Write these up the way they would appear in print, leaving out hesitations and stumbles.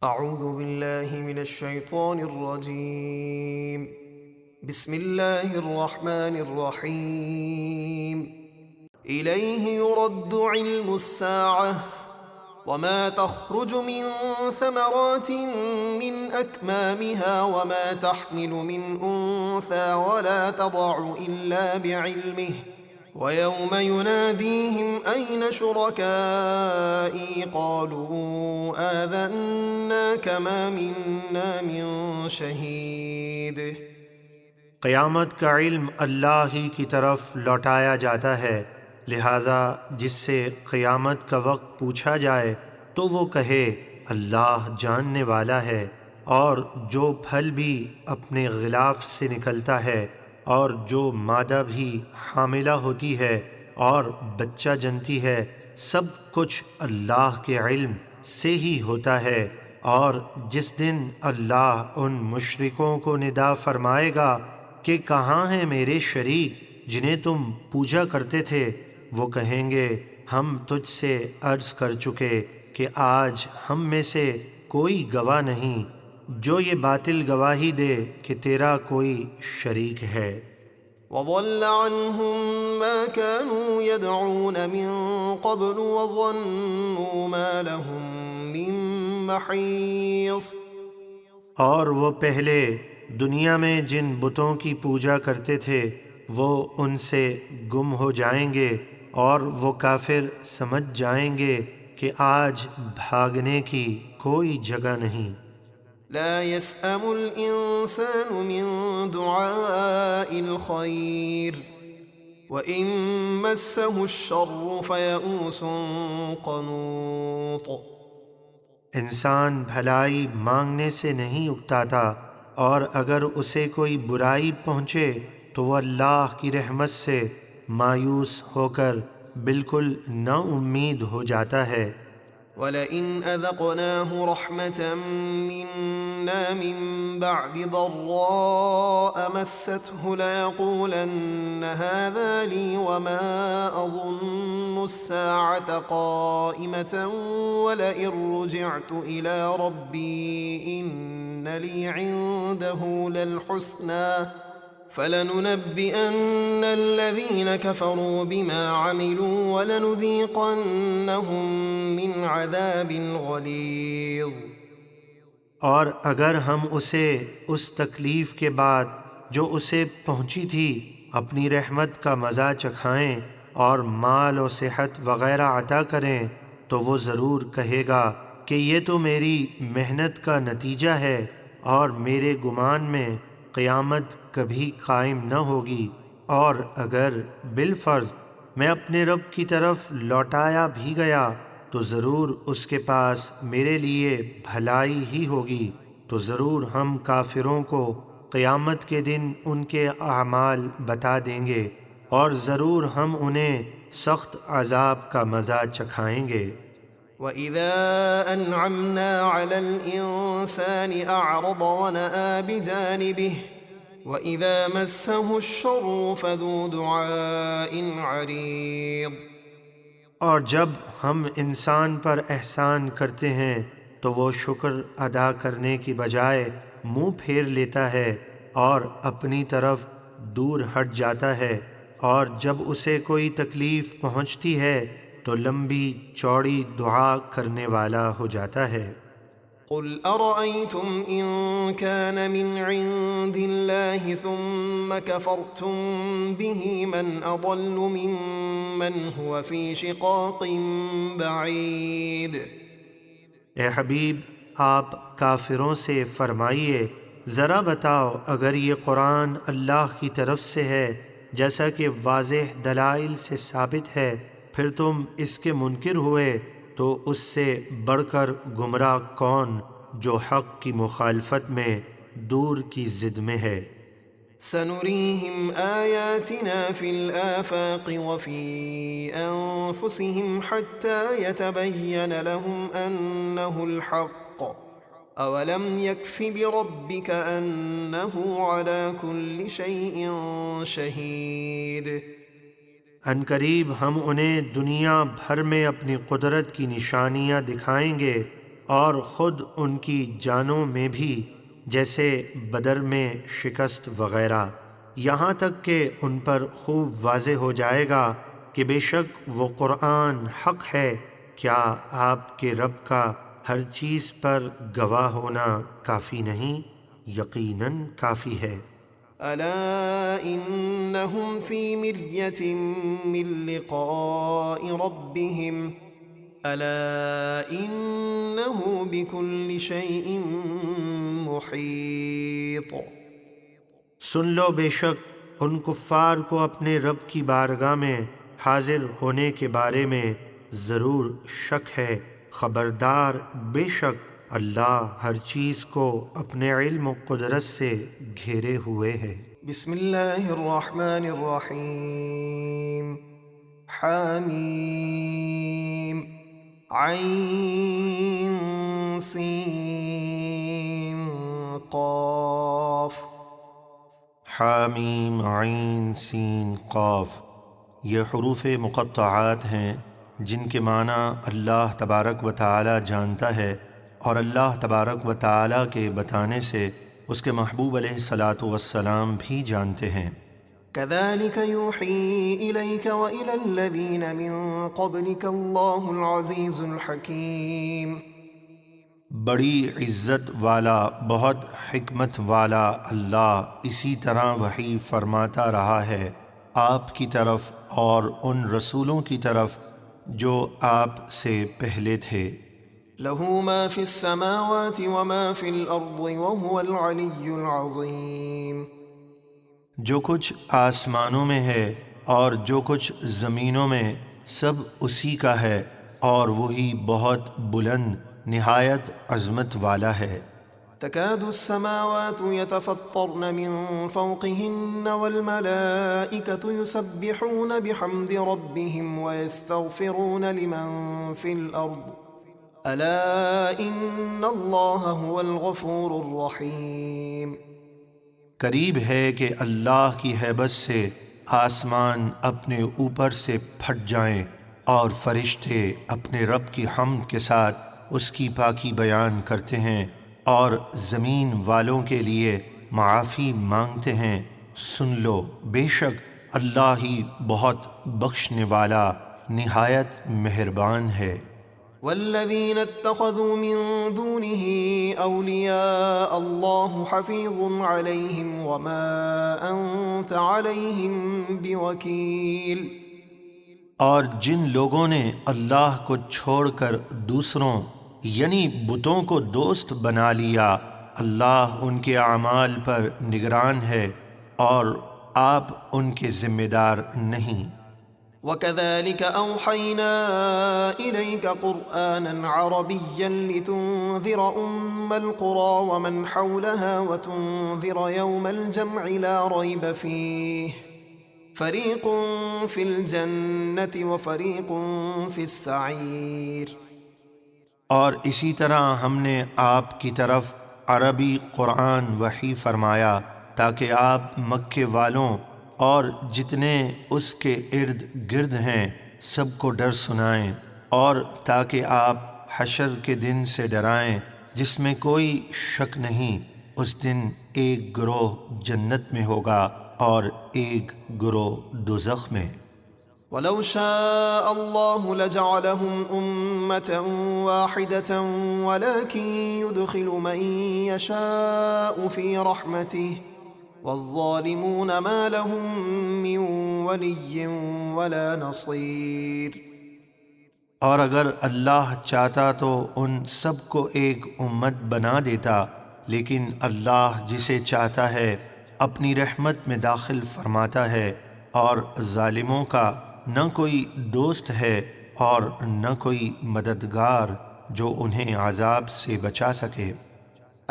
أعوذ بالله من الشيطان الرجيم. بسم الله الرحمن الرحيم. إليه يرد علم الساعة وما تخرج من ثمرات من أكمامها وما تحمل من أنثى ولا تضع إلا بعلمه ويوم يناديهم أين شركائي قالوا آذناك ما منا من شهيد۔ قیامت کا علم اللہ ہی کی طرف لوٹایا جاتا ہے، لہذا جس سے قیامت کا وقت پوچھا جائے تو وہ کہے اللہ جاننے والا ہے، اور جو پھل بھی اپنے غلاف سے نکلتا ہے اور جو مادہ بھی حاملہ ہوتی ہے اور بچہ جنتی ہے، سب کچھ اللہ کے علم سے ہی ہوتا ہے۔ اور جس دن اللہ ان مشرکوں کو ندا فرمائے گا کہ کہاں ہیں میرے شریک جنہیں تم پوجا کرتے تھے، وہ کہیں گے ہم تجھ سے عرض کر چکے کہ آج ہم میں سے کوئی گواہ نہیں جو یہ باطل گواہی دے کہ تیرا کوئی شریک ہے۔ وضل عنهم ما كانوا يدعون من قبل وظنوا ما لهم من محيص۔ اور وہ پہلے دنیا میں جن بتوں کی پوجا کرتے تھے وہ ان سے گم ہو جائیں گے، اور وہ کافر سمجھ جائیں گے کہ آج بھاگنے کی کوئی جگہ نہیں۔ لا يسأم الإنسان من دعاء الخير وإن مسه الشر فيئوس قنوط۔ انسان بھلائی مانگنے سے نہیں اکتاتا، اور اگر اسے کوئی برائی پہنچے تو وہ اللہ کی رحمت سے مایوس ہو کر بالکل نا امید ہو جاتا ہے۔ وَلَئِنْ أَذَقْنَاهُ رَحْمَةً مِّنَّا مِن بَعْدِ ضَرَّاءَ مَسَّتْهُ لَيَقُولَنَّ هَٰذَا لِي وَمَا أَظُنُّ السَّاعَةَ قَائِمَةً وَلَئِن رُّجِعْتُ إِلَىٰ رَبِّي إِنَّ لِي عِندَهُ لَلْحُسْنَىٰ فَلَنُنَبِّئَنَّ الَّذِينَ كَفَرُوا بِمَا عَمِلُوا وَلَنُذِيقَنَّهُم مِّنْ عَذَابٍ غَلِيظٍ۔ اور اگر ہم اسے اس تکلیف کے بعد جو اسے پہنچی تھی اپنی رحمت کا مزہ چکھائیں اور مال و صحت وغیرہ عطا کریں تو وہ ضرور کہے گا کہ یہ تو میری محنت کا نتیجہ ہے، اور میرے گمان میں قیامت کبھی قائم نہ ہوگی۔ اور اگر بالفرض میں اپنے رب کی طرف لوٹایا بھی گیا تو ضرور اس کے پاس میرے لیے بھلائی ہی ہوگی، تو ضرور ہم کافروں کو قیامت کے دن ان کے اعمال بتا دیں گے، اور ضرور ہم انہیں سخت عذاب کا مزہ چکھائیں گے۔ وَإِذَا أَنْعَمْنَا عَلَى الْإِنسَانِ أَعْرَضَ وَنَأَىٰ بِجَانِبِهِ وَإِذَا مَسَّهُ الشَّرُّ فَذُو دُعَاءٍ عَرِيضٍ۔ اور جب ہم انسان پر احسان کرتے ہیں تو وہ شکر ادا کرنے کی بجائے منہ پھیر لیتا ہے اور اپنی طرف دور ہٹ جاتا ہے، اور جب اسے کوئی تکلیف پہنچتی ہے تو لمبی چوڑی دعا کرنے والا ہو جاتا ہے۔ قُلْ أَرَأَيْتُمْ إِن كَانَ مِنْ عِندِ اللَّهِ ثُمَّ كَفَرْتُم بِهِ مَنْ أَضَلُّ مِمَّنْ هُوَ فِي شِقَاقٍ بَعِيدٍ۔ اے حبیب، آپ کافروں سے فرمائیے ذرا بتاؤ اگر یہ قرآن اللہ کی طرف سے ہے جیسا کہ واضح دلائل سے ثابت ہے، پھر تم اس کے منکر ہوئے، تو اس سے بڑھ کر گمراہ کون جو حق کی مخالفت میں دور کی ضد میں ہے۔ سَنُرِيهِمْ آيَاتِنَا فِي الْآفَاقِ وَفِي أَنفُسِهِمْ حَتَّى يَتَبَيَّنَ لَهُمْ أَنَّهُ الْحَقُّ أَوَلَمْ يَكْفِ بِرَبِّكَ أَنَّهُ عَلَى كُلِّ شَيْءٍ شَهِيدٌ۔ عنقریب ہم انہیں دنیا بھر میں اپنی قدرت کی نشانیاں دکھائیں گے، اور خود ان کی جانوں میں بھی، جیسے بدر میں شکست وغیرہ، یہاں تک کہ ان پر خوب واضح ہو جائے گا کہ بے شک وہ قرآن حق ہے۔ کیا آپ کے رب کا ہر چیز پر گواہ ہونا کافی نہیں؟ یقیناً کافی ہے۔ ألا إنهم في مرية من لقاء ربهم ألا إنه بكل شيء محيط۔ سن لو، بے شک ان کفار کو اپنے رب کی بارگاہ میں حاضر ہونے کے بارے میں ضرور شک ہے۔ خبردار، بے شک اللہ ہر چیز کو اپنے علم و قدرت سے گھیرے ہوئے ہے۔ بسم اللہ الرحمن الرحیم۔ حامیم عین سین قاف۔ حامیم عین سین قاف، یہ حروف مقطعات ہیں جن کے معنی اللہ تبارک و تعالی جانتا ہے، اور اللہ تبارک و تعالی کے بتانے سے اس کے محبوب علیہ الصلاۃ والسلام بھی جانتے ہیں۔ كذلك يوحي إليك وإلى الذين من قبلك الله العزيز الحكيم۔ بڑی عزت والا، بہت حکمت والا اللہ اسی طرح وحی فرماتا رہا ہے آپ کی طرف اور ان رسولوں کی طرف جو آپ سے پہلے تھے۔ له ما في السماوات وما في الأرض وهو العلي العظيم۔ جو کچھ آسمانوں میں ہے اور جو کچھ زمینوں میں، سب اسی کا ہے، اور وہی بہت بلند نہایت عظمت والا ہے۔ تكاد السماوات يتفطرن من فوقهن والملائكة يسبحون بحمد ربهم ويستغفرون لمن في الأرض ألا إن الله هو الغفور الرحيم۔ قریب ہے کہ اللہ کی ہیبت سے آسمان اپنے اوپر سے پھٹ جائیں اور فرشتے اپنے رب کی حمد کے ساتھ اس کی پاکی بیان کرتے ہیں اور زمین والوں کے لیے معافی مانگتے ہیں۔ سن لو، بے شک اللہ ہی بہت بخشنے والا نہایت مہربان ہے۔ والذين اتخذوا من دونه أولياء الله حفيظ عليهم وما أنت عليهم بوكيل۔ اور جن لوگوں نے اللہ کو چھوڑ کر دوسروں یعنی بتوں کو دوست بنا لیا، اللہ ان کے اعمال پر نگران ہے اور آپ ان کے ذمہ دار نہیں۔ وكذلك أوحينا إليك قرآنا عربيا لتنذر القرى ومن حولها وتنذر يوم الجمع لا ريب فيه فريق في الجنة وفريق في السعير۔ اور اسی طرح ہم نے آپ کی طرف عربی قرآن وحی فرمایا تاکہ آپ مکے والوں اور جتنے اس کے ارد گرد ہیں سب کو ڈر سنائیں، اور تاکہ آپ حشر کے دن سے ڈرائیں جس میں کوئی شک نہیں، اس دن ایک گروہ جنت میں ہوگا اور ایک گروہ دوزخ میں۔ وَلَوْ شَاءَ اللَّهُ لَجَعَلَهُمْ أُمَّةً وَاحِدَةً وَلَكِنْ يُدْخِلُ مَن يَشَاءُ فِي رَحْمَتِهِ وَالظَّالِمُونَ مَا لَهُم مِّن وَلِيٍّ وَلَا نَصِيرٍ۔ اور اگر اللہ چاہتا تو ان سب کو ایک امت بنا دیتا، لیکن اللہ جسے چاہتا ہے اپنی رحمت میں داخل فرماتا ہے، اور ظالموں کا نہ کوئی دوست ہے اور نہ کوئی مددگار جو انہیں عذاب سے بچا سکے۔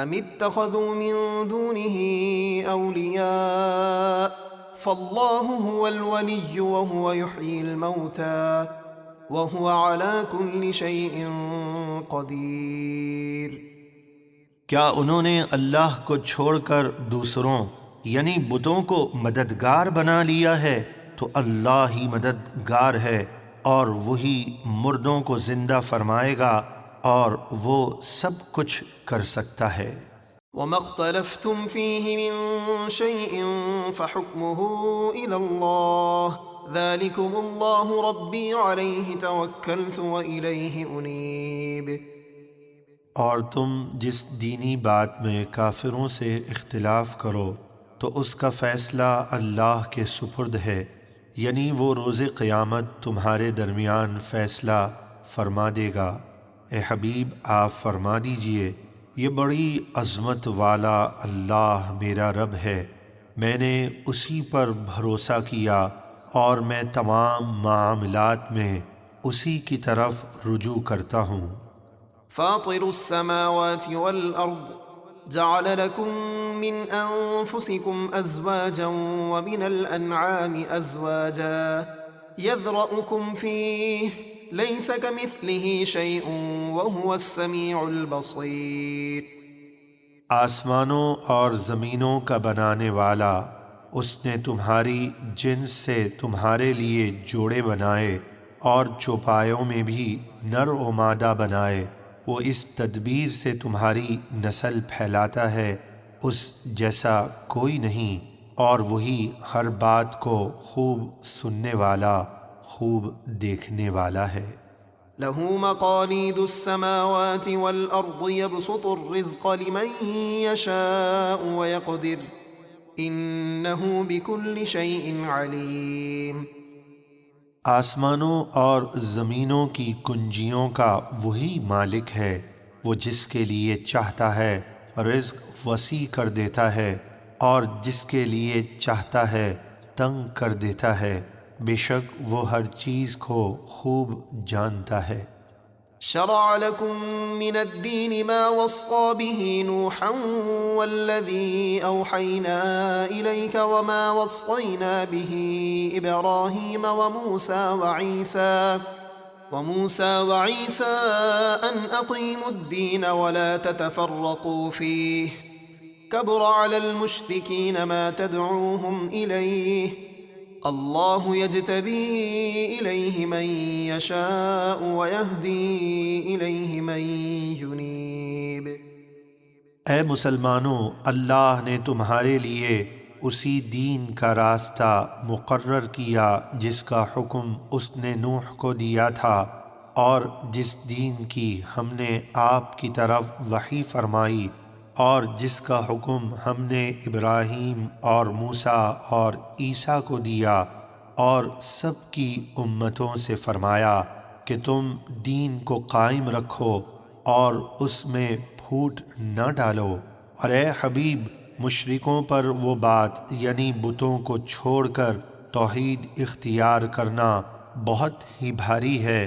أَمِ اتَّخَذُوا مِن دُونِهِ أَوْلِيَاءَ فَاللَّهُ هُوَ الْوَلِيُّ وَهُوَ يُحْيِي الْمَوْتَى وَهُوَ عَلَى كُلِّ شَيْءٍ قَدِيرٌ۔ کیا انہوں نے اللہ کو چھوڑ کر دوسروں یعنی بتوں کو مددگار بنا لیا ہے؟ تو اللہ ہی مددگار ہے، اور وہی مردوں کو زندہ فرمائے گا، اور وہ سب کچھ کر سکتا ہے۔ وما اختلفتم فيه من شيء فحكمه إلى الله ذلكم الله ربي عليه توكلت وإليه أنيب۔ اور تم جس دینی بات میں کافروں سے اختلاف کرو تو اس کا فیصلہ اللہ کے سپرد ہے، یعنی وہ روز قیامت تمہارے درمیان فیصلہ فرما دے گا۔ اے حبیب آپ فرما دیجئے، یہ بڑی عظمت والا اللہ میرا رب ہے، میں نے اسی پر بھروسہ کیا اور میں تمام معاملات میں اسی کی طرف رجوع کرتا ہوں۔ فاطر السماوات والأرض جعل لكم من أنفسكم أزواجا ومن الأنعام أزواجا يذرأكم فيه ليس كمثله شيء وهو السميع البصير۔ آسمانوں اور زمینوں کا بنانے والا، اس نے تمہاری جنس سے تمہارے لیے جوڑے بنائے اور چوپایوں میں بھی نر و مادہ بنائے، وہ اس تدبیر سے تمہاری نسل پھیلاتا ہے، اس جیسا کوئی نہیں، اور وہی ہر بات کو خوب سننے والا، خوب دیکھنے والا ہے۔ له مقاليد السماوات والأرض يبسط الرزق لمن يشاء ويقدر إنه بكل شيء عليم۔ آسمانوں اور زمینوں کی کنجیوں کا وہی مالک ہے، وہ جس کے لیے چاہتا ہے رزق وسیع کر دیتا ہے اور جس کے لیے چاہتا ہے تنگ کر دیتا ہے، بے شک وہ ہر چیز کو خوب جانتا ہے۔ شرع لكم من الدين ما وصى به نوحا والذي أوحينا إليك وما وصينا به إبراهيم وموسى وعيسى أن أقيموا الدين ولا تتفرقوا فيه كبر على المشركين ما تدعوهم إليه اللہ یجتبی الیہ من یشاء ویہدی الیہ من ینیب۔ اے مسلمانوں، اللہ نے تمہارے لیے اسی دین کا راستہ مقرر کیا جس کا حکم اس نے نوح کو دیا تھا، اور جس دین کی ہم نے آپ کی طرف وحی فرمائی، اور جس کا حکم ہم نے ابراہیم اور موسیٰ اور عیسیٰ کو دیا، اور سب کی امتوں سے فرمایا کہ تم دین کو قائم رکھو اور اس میں پھوٹ نہ ڈالو۔ اور اے حبیب، مشرکوں پر وہ بات یعنی بتوں کو چھوڑ کر توحید اختیار کرنا بہت ہی بھاری ہے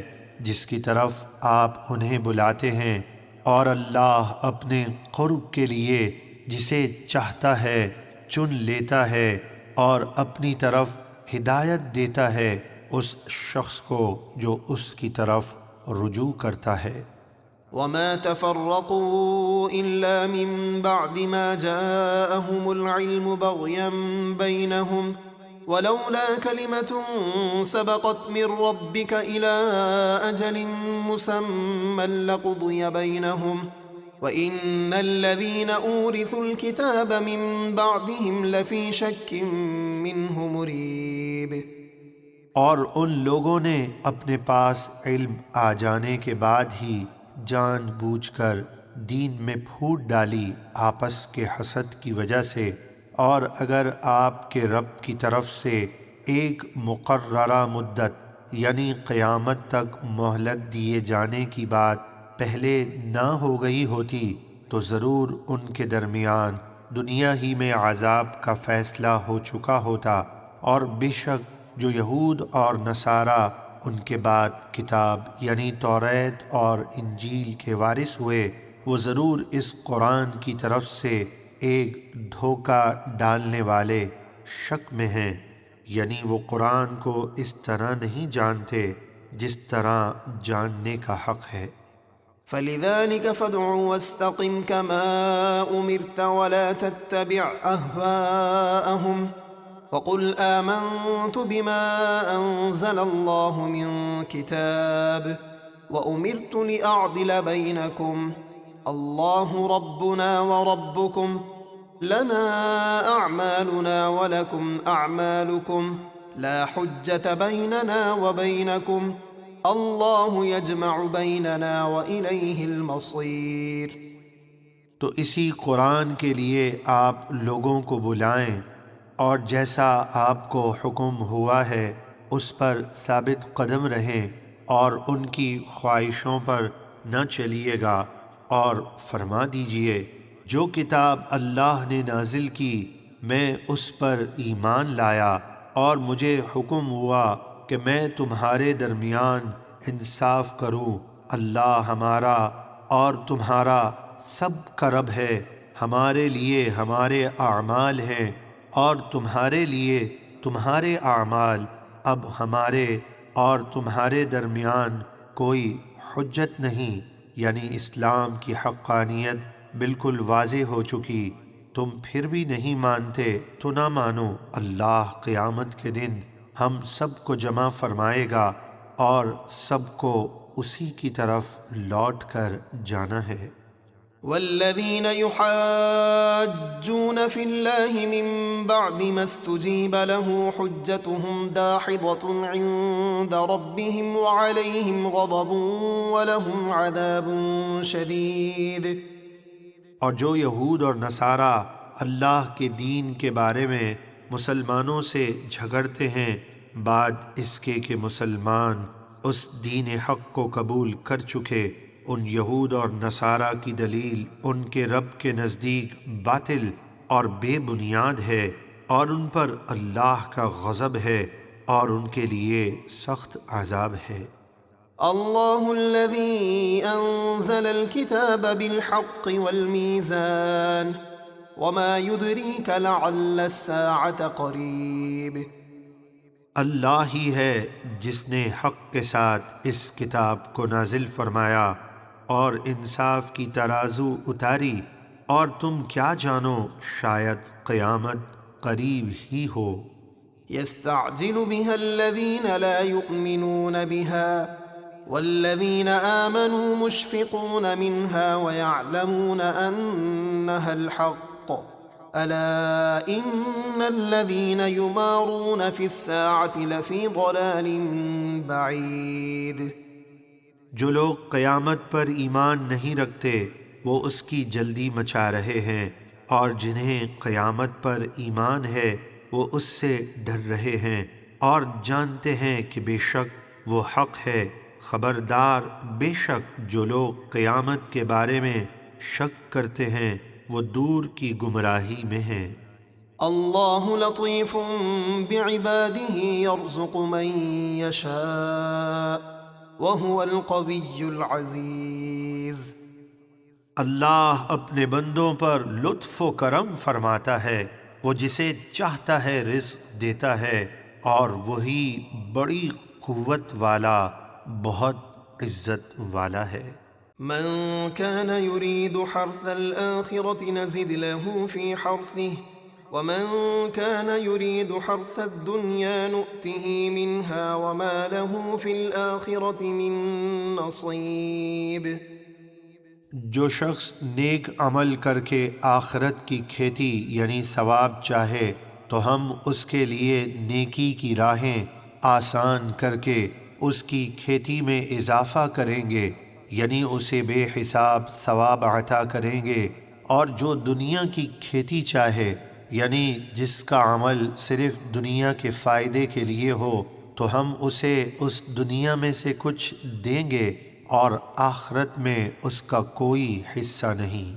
جس کی طرف آپ انہیں بلاتے ہیں، اور اللہ اپنے قرب کے لیے جسے چاہتا ہے چن لیتا ہے اور اپنی طرف ہدایت دیتا ہے اس شخص کو جو اس کی طرف رجوع کرتا ہے۔ وما تفرقوا إلا من بعد ما جاءهم العلم بغيا بينهم ولولا كلمة سبقت من ربك إلى أجل مسمى لقضي بينهم وإن الذين أورثوا الكتاب من بعدهم لفي شك منه مريب۔ اور ان لوگوں نے اپنے پاس علم آ جانے کے بعد ہی جان بوجھ کر دین میں پھوٹ ڈالی آپس کے حسد کی وجہ سے، اور اگر آپ کے رب کی طرف سے ایک مقررہ مدت یعنی قیامت تک مہلت دیے جانے کی بات پہلے نہ ہو گئی ہوتی تو ضرور ان کے درمیان دنیا ہی میں عذاب کا فیصلہ ہو چکا ہوتا، اور بے شک جو یہود اور نصارہ ان کے بعد کتاب یعنی توریت اور انجیل کے وارث ہوئے، وہ ضرور اس قرآن کی طرف سے ایک دھوکہ ڈالنے والے شک میں ہیں، یعنی وہ قرآن کو اس طرح نہیں جانتے جس طرح جاننے کا حق ہے۔ فلذلك فادع واستقم كما أمرت ولا تتبع أهواءهم وقل آمنت بما أنزل الله من كتاب وأمرت لأعدل بينكم الله ربنا وربكم لنا أعمالنا ولكم أعمالكم لا حجة بيننا وبينكم الله يجمع بيننا وإليه المصير۔ تو اسی قرآن کے لیے آپ لوگوں کو بلائیں اور جیسا آپ کو حکم ہوا ہے اس پر ثابت قدم رہیں اور ان کی خواہشوں پر نہ چلیے گا، اور فرما دیجئے جو کتاب اللہ نے نازل کی میں اس پر ایمان لایا، اور مجھے حکم ہوا کہ میں تمہارے درمیان انصاف کروں، اللہ ہمارا اور تمہارا سب کا رب ہے، ہمارے لیے ہمارے اعمال ہیں اور تمہارے لیے تمہارے اعمال، اب ہمارے اور تمہارے درمیان کوئی حجت نہیں، یعنی اسلام کی حقانیت بالکل واضح ہو چکی، تم پھر بھی نہیں مانتے تو نہ مانو، اللہ قیامت کے دن ہم سب کو جمع فرمائے گا اور سب کو اسی کی طرف لوٹ کر جانا ہے۔ والذين يحاجون في الله من بعد ما استجيب له حجتهم داحضة عند ربهم وعليهم غضب ولهم عذاب شديد۔ اور جو یہود اور نصارہ اللہ کے دین کے بارے میں مسلمانوں سے جھگڑتے ہیں بعد اس کے کہ مسلمان اس دین حق کو قبول کر چکے، ان یہود اور نصارہ کی دلیل ان کے رب کے نزدیک باطل اور بے بنیاد ہے، اور ان پر اللہ کا غضب ہے اور ان کے لیے سخت عذاب ہے۔ اللہ الذي انزل الكتاب بالحق والميزان وما يدريك لعل الساعة قریب۔ اللہ ہی ہے جس نے حق کے ساتھ اس کتاب کو نازل فرمایا اور انصاف کی ترازو اتاری، اور تم کیا جانو شاید قیامت قریب ہی ہو۔ يستعجل بها الذين لا يؤمنون بها والذين آمنوا مشفقون منها ويعلمون أنها الحق ألا إن الذين يمارون في الساعة لفي ضلال بعيد۔ جو لوگ قیامت پر ایمان نہیں رکھتے وہ اس کی جلدی مچا رہے ہیں، اور جنہیں قیامت پر ایمان ہے وہ اس سے ڈر رہے ہیں اور جانتے ہیں کہ بے شک وہ حق ہے۔ خبردار، بے شک جو لوگ قیامت کے بارے میں شک کرتے ہیں وہ دور کی گمراہی میں ہیں۔ اللہ لطیف بعباده يرزق من يشاء وهو القوی العزیز۔ اللہ اپنے بندوں پر لطف و کرم فرماتا ہے، وہ جسے چاہتا ہے رزق دیتا ہے، اور وہی بڑی قوت والا بہت عزت والا ہے۔ من كان يريد حرث الآخرة نزد له في حرثه ومن كان يريد حرث الدنيا نؤته منها وما له في الآخرة من نصيب۔ جو شخص نیک عمل کر کے آخرت کی کھیتی یعنی ثواب چاہے تو ہم اس کے لیے نیکی کی راہیں آسان کر کے اس کی کھیتی میں اضافہ کریں گے، یعنی اسے بے حساب ثواب عطا کریں گے، اور جو دنیا کی کھیتی چاہے یعنی جس کا عمل صرف دنیا کے فائدے کے لیے ہو تو ہم اسے اس دنیا میں سے کچھ دیں گے اور آخرت میں اس کا کوئی حصہ نہیں۔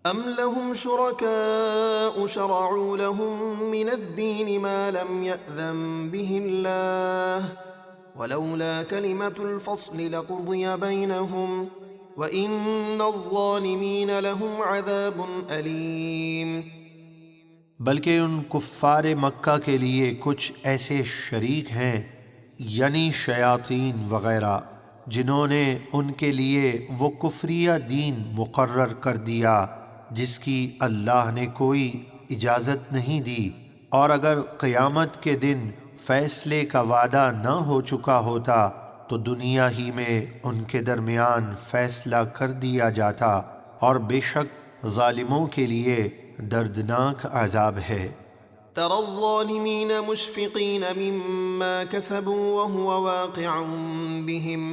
ام لهم شركاء شرعوا لهم من الدين ما لم يأذن به الله ولولا كلمة الفصل لقضي بينهم وإن الظالمين لهم عذاب أليم۔ بلکہ ان کفار مکہ کے لیے کچھ ایسے شریک ہیں یعنی شیاطین وغیرہ جنہوں نے ان کے لیے وہ کفریہ دین مقرر کر دیا جس کی اللہ نے کوئی اجازت نہیں دی، اور اگر قیامت کے دن فیصلے کا وعدہ نہ ہو چکا ہوتا تو دنیا ہی میں ان کے درمیان فیصلہ کر دیا جاتا، اور بے شک ظالموں کے لیے دردناک عذاب ہے۔ ترى الظالمين مشفقين مما كسبوا وهو واقع بهم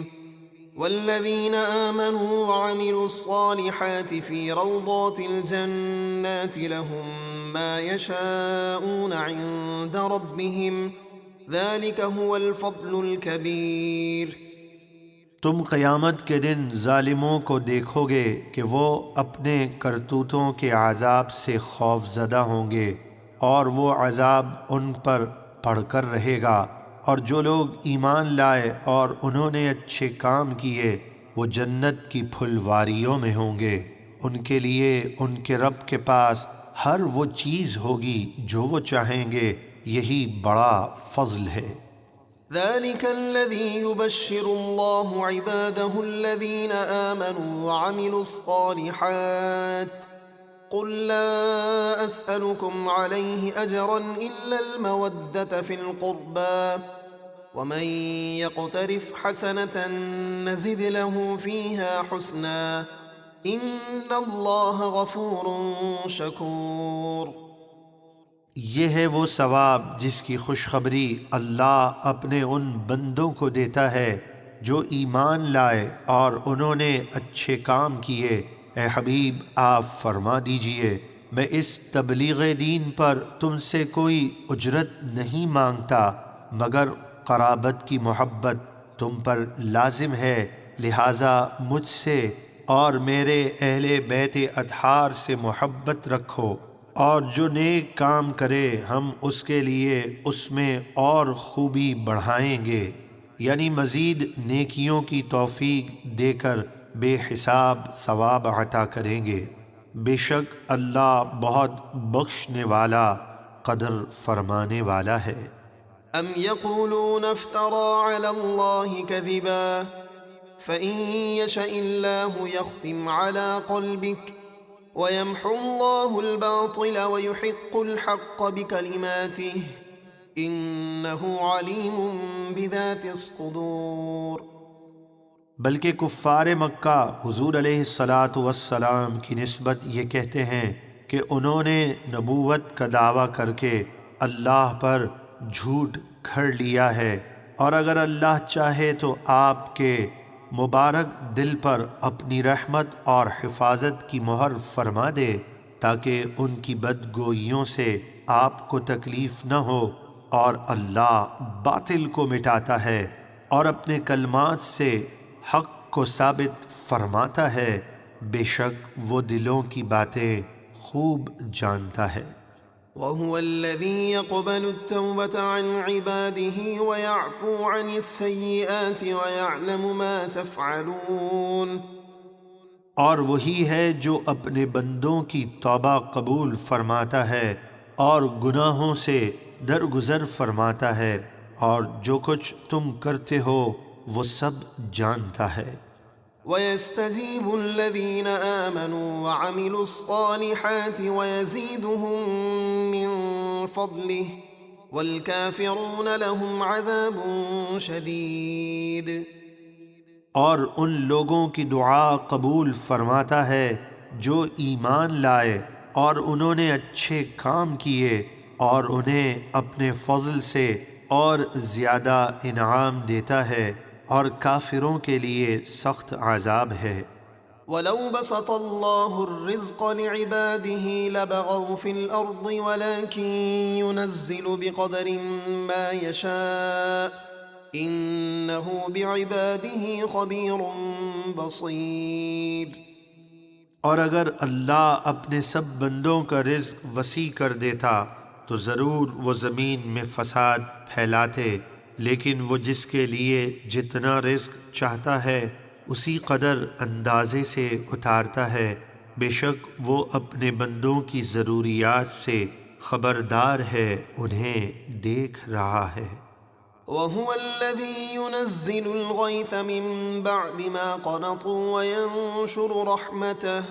والذين آمنوا وعملوا الصالحات في روضات الجنات لهم ما يشاءون عند ربهم ذلك هو الفضل الكبير۔ تم قیامت کے دن ظالموں کو دیکھو گے کہ وہ اپنے کرتوتوں کے عذاب سے خوف زدہ ہوں گے، اور وہ عذاب ان پر پڑ کر رہے گا، اور جو لوگ ایمان لائے اور انہوں نے اچھے کام کیے وہ جنت کی پھلواریوں میں ہوں گے، ان کے لیے ان کے رب کے پاس ہر وہ چیز ہوگی جو وہ چاہیں گے، یہی بڑا فضل ہے۔ ذلك الذي يبشر الله عباده الذين آمنوا وعملوا الصالحات قل لا أسألكم عليه أجرا إلا المودة في القربى ومن يقترف حسنة نزد له فيها حسنا إن الله غفور شكور۔ یہ ہے وہ ثواب جس کی خوشخبری اللہ اپنے ان بندوں کو دیتا ہے جو ایمان لائے اور انہوں نے اچھے کام کیے۔ اے حبیب آپ فرما دیجئے میں اس تبلیغ دین پر تم سے کوئی اجرت نہیں مانگتا مگر قرابت کی محبت تم پر لازم ہے، لہٰذا مجھ سے اور میرے اہل بیت اطہار سے محبت رکھو، اور جو نیک کام کرے ہم اس کے لیے اس میں اور خوبی بڑھائیں گے، یعنی مزید نیکیوں کی توفیق دے کر بے حساب ثواب عطا کریں گے۔ بے شک اللہ بہت بخشنے والا قدر فرمانے والا ہے۔ ام يقولون افترى على الله كذبا فإن يشأ الله يختم على قلبك ويمحو الله الباطل ويحق الحق بكلماته إنه عليم بذات الصدور۔ بلکہ کفار مکہ حضور علیہ الصلاۃ کی نسبت یہ کہتے ہیں کہ انہوں نے نبوت کا دعویٰ کر کے اللہ پر جھوٹ گھڑ لیا ہے، اور اگر اللہ چاہے تو آپ کے مبارک دل پر اپنی رحمت اور حفاظت کی مہر فرما دے تاکہ ان کی بدگوئیوں سے آپ کو تکلیف نہ ہو، اور اللہ باطل کو مٹاتا ہے اور اپنے کلمات سے حق کو ثابت فرماتا ہے، بے شک وہ دلوں کی باتیں خوب جانتا ہے۔ وهو الذي يقبل التوبة عن عباده ويعفو عن السيئات ويعلم ما تفعلون۔ اور وہی ہے جو اپنے بندوں کی توبہ قبول فرماتا ہے اور گناہوں سے درگزر فرماتا ہے، اور جو کچھ تم کرتے ہو وہ سب جانتا ہے۔ ويستجيب الذين آمنوا وعملوا الصالحات ويزيدهم من فضله والكافرون لهم عذاب شديد۔ اور ان لوگوں کی دعا قبول فرماتا ہے جو ایمان لائے اور انہوں نے اچھے کام کیے، اور انہیں اپنے فضل سے اور زیادہ انعام دیتا ہے، اور کافروں کے لیے سخت عذاب ہے۔ وَلَوْ بَسَطَ اللَّهُ الرِّزْقَ لِعِبَادِهِ لَبَغَوْا فِي الْأَرْضِ وَلَكِنْ يُنَزِّلُ بِقَدَرٍ مَا يَشَاءُ إِنَّهُ بِعِبَادِهِ خَبِيرٌ بَصِيرٌ۔ اور اگر اللہ اپنے سب بندوں کا رزق وسیع کر دیتا تو ضرور وہ زمین میں فساد پھیلاتے، لیکن وہ جس کے لیے جتنا رزق چاہتا ہے اسی قدر اندازے سے اتارتا ہے، بے شک وہ اپنے بندوں کی ضروریات سے خبردار ہے، انہیں دیکھ رہا ہے۔ وَهُوَ الَّذِي يُنَزِّلُ الْغَيْثَ مِن بَعْدِ مَا قَنَطُوا وَيَنشُرُ رَحْمَتَهُ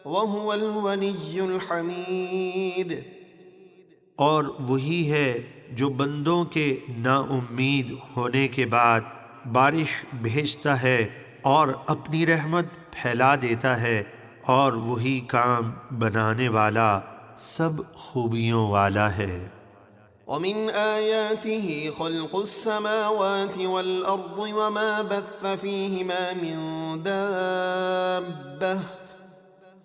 وَهُوَ الْوَلِيُّ الْحَمِيدُ۔ اور وہی ہے جو بندوں کے نا امید ہونے کے بعد بارش بھیجتا ہے اور اپنی رحمت پھیلا دیتا ہے، اور وہی کام بنانے والا سب خوبیوں والا ہے۔ ومن آياته خلق السماوات والأرض وما بث فيهما من دابة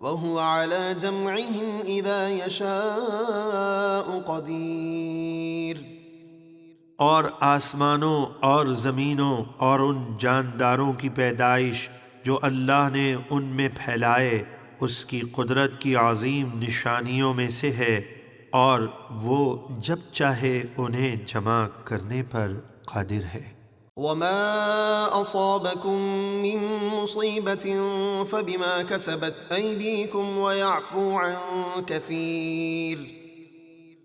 وهو على جمعهم إذا يشاء قدير۔ اور آسمانوں اور زمینوں اور ان جانداروں کی پیدائش جو اللہ نے ان میں پھیلائے اس کی قدرت کی عظیم نشانیوں میں سے ہے، اور وہ جب چاہے انہیں جمع کرنے پر قادر ہے۔ وما أصابكم من مصيبة فبما كسبت أيديكم ويعفو عن كثير۔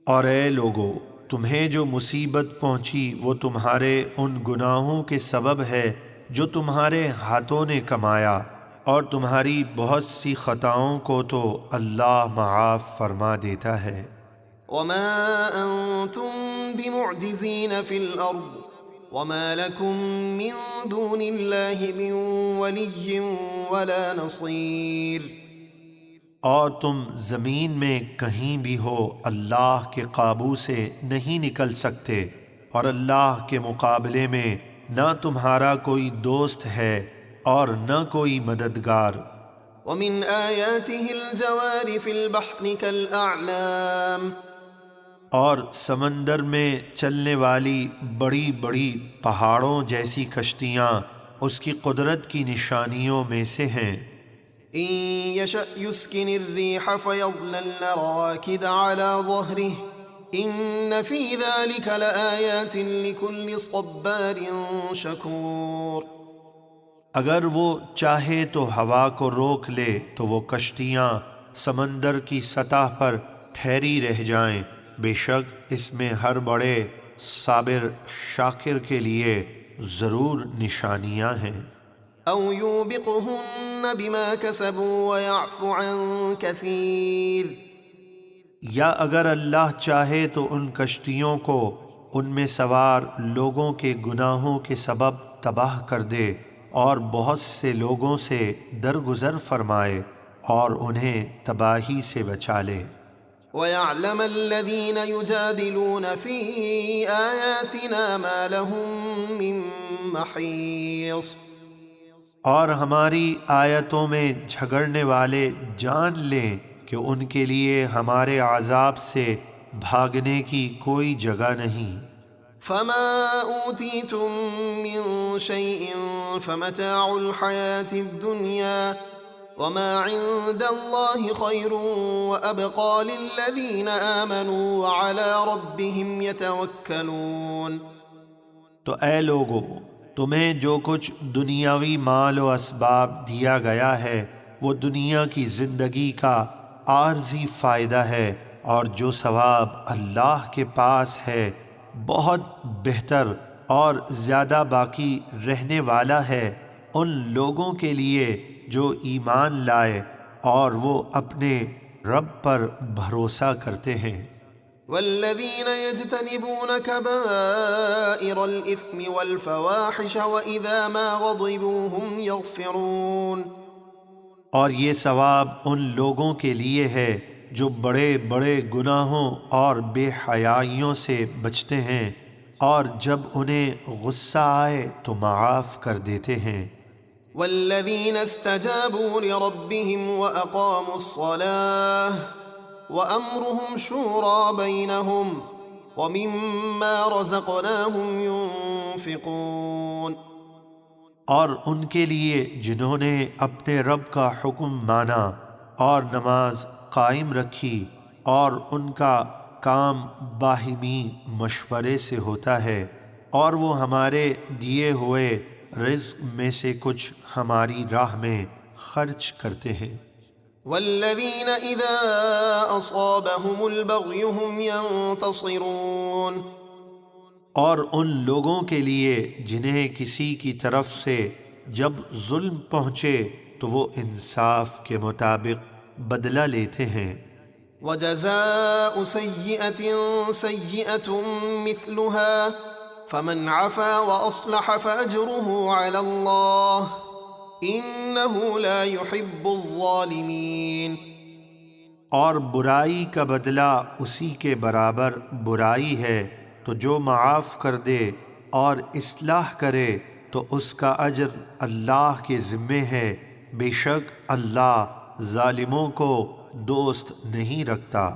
اور اے لوگو، تمہیں جو مصیبت پہنچی وہ تمہارے ان گناہوں کے سبب ہے جو تمہارے ہاتھوں نے کمایا، اور تمہاری بہت سی خطاؤں کو تو اللہ معاف فرما دیتا ہے۔ وما أنتم بمعجزين في الأرض وما لكم من دون الله من ولي ولا نصير۔ اور تم زمین میں کہیں بھی ہو اللہ کے قابو سے نہیں نکل سکتے، اور اللہ کے مقابلے میں نہ تمہارا کوئی دوست ہے اور نہ کوئی مددگار۔ ومن آياته الجوار في البحر كالأعلام۔ اور سمندر میں چلنے والی بڑی بڑی پہاڑوں جیسی کشتیاں اس کی قدرت کی نشانیوں میں سے ہیں۔ إن يشأ يسكن الريح فيظللن رواكد على ظهره إن في ذلك لآيات لكل صبار شكور۔ اگر وہ چاہے تو ہوا کو روک لے تو وہ کشتیاں سمندر کی سطح پر ٹھہری رہ جائیں، بے شک اس میں ہر بڑے صابر شاکر کے لیے ضرور نشانیاں ہیں۔ أو يوبقهن بما كسبوا ويعفو عن كثير۔ یا اگر اللہ چاہے تو ان کشتیوں کو ان میں سوار لوگوں کے گناہوں کے سبب تباہ کر دے اور بہت سے لوگوں سے درگزر فرمائے اور انہیں تباہی سے بچا لے۔ وَيَعْلَمَ الَّذِينَ يُجَادِلُونَ فِي آيَاتِنَا مَا لَهُم مِّن مَّحِيصٍ۔ اور ہماری آیتوں میں جھگڑنے والے جان لیں کہ ان کے لیے ہمارے عذاب سے بھاگنے کی کوئی جگہ نہیں۔ فَمَا أُوتِيتُم مِّن شَيْءٍ فَمَتَاعُ الْحَيَاةِ الدُّنْيَا وَمَا عِندَ اللَّهِ خَيْرٌ وَأَبْقَىٰ لِلَّذِينَ آمَنُوا وَعَلَىٰ رَبِّهِمْ يَتَوَكَّلُونَ۔ تو اے لوگو، تمہیں جو کچھ دنیاوی مال و اسباب دیا گیا ہے وہ دنیا کی زندگی کا عارضی فائدہ ہے، اور جو ثواب اللہ کے پاس ہے بہت بہتر اور زیادہ باقی رہنے والا ہے ان لوگوں کے لیے جو ایمان لائے اور وہ اپنے رب پر بھروسہ کرتے ہیں۔ والذين يجتنبون كبائر الإثم والفواحش وإذا ما غضبوا هم يغفرون۔ اور یہ ثواب ان لوگوں کے لیے ہے جو بڑے بڑے گناہوں اور بے حیائیوں سے بچتے ہیں، اور جب انہیں غصہ آئے تو معاف کر دیتے ہیں۔ والذين استجابوا لربهم وأقاموا الصلاة وأمرهم شورى بينهم ومما رزقناهم ينفقون۔ اور ان کے لیے جنہوں نے اپنے رب کا حکم مانا اور نماز قائم رکھی، اور ان کا کام باہمی مشورے سے ہوتا ہے، اور وہ ہمارے دیے ہوئے رزق میں سے کچھ ہماری راہ میں خرچ کرتے ہیں۔ والذين إذا أصابهم البغي هم ينتصرون۔ اور ان لوگوں کے لیے جنہیں کسی کی طرف سے جب ظلم پہنچے تو وہ انصاف کے مطابق بدلہ لیتے ہیں۔ وجزاء سيئة سيئة مثلها فمن عفا وأصلح فأجره على الله إنه لا يحب الظالمين۔ اور برائی کا بدلہ اسی کے برابر برائی ہے، تو جو معاف کر دے اور اصلاح کرے تو اس کا اجر اللہ کے ذمے ہے، بے شک اللہ ظالموں کو دوست نہیں رکھتا۔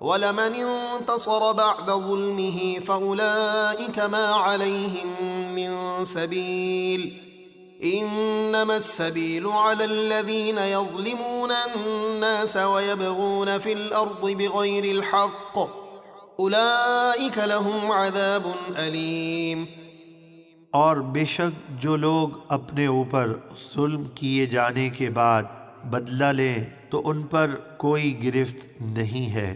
وَلَمَنِ انتصر بعد ظلمه فأولئك ما عليهم من سبيل إنما السبيل على الذين يظلمون الناس ويبغون في الأرض بغير الحق أولئك لهم عذاب أليم۔ اور بے شک جو لوگ اپنے اوپر ظلم کیے جانے کے بعد بدلہ لیں تو ان پر کوئی گرفت نہیں ہے،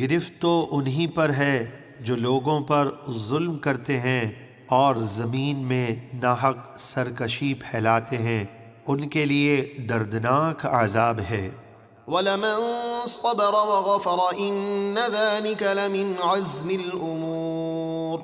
گرفت تو انہی پر ہے جو لوگوں پر ظلم کرتے ہیں اور زمین میں ناحق سرکشی پھیلاتے ہیں، ان کے لیے دردناک عذاب ہے۔ وَلَمَن صَبَرَ وَغَفَرَ إِنَّ ذَلِكَ لَمِنْ عَزْمِ الْأُمُورِ۔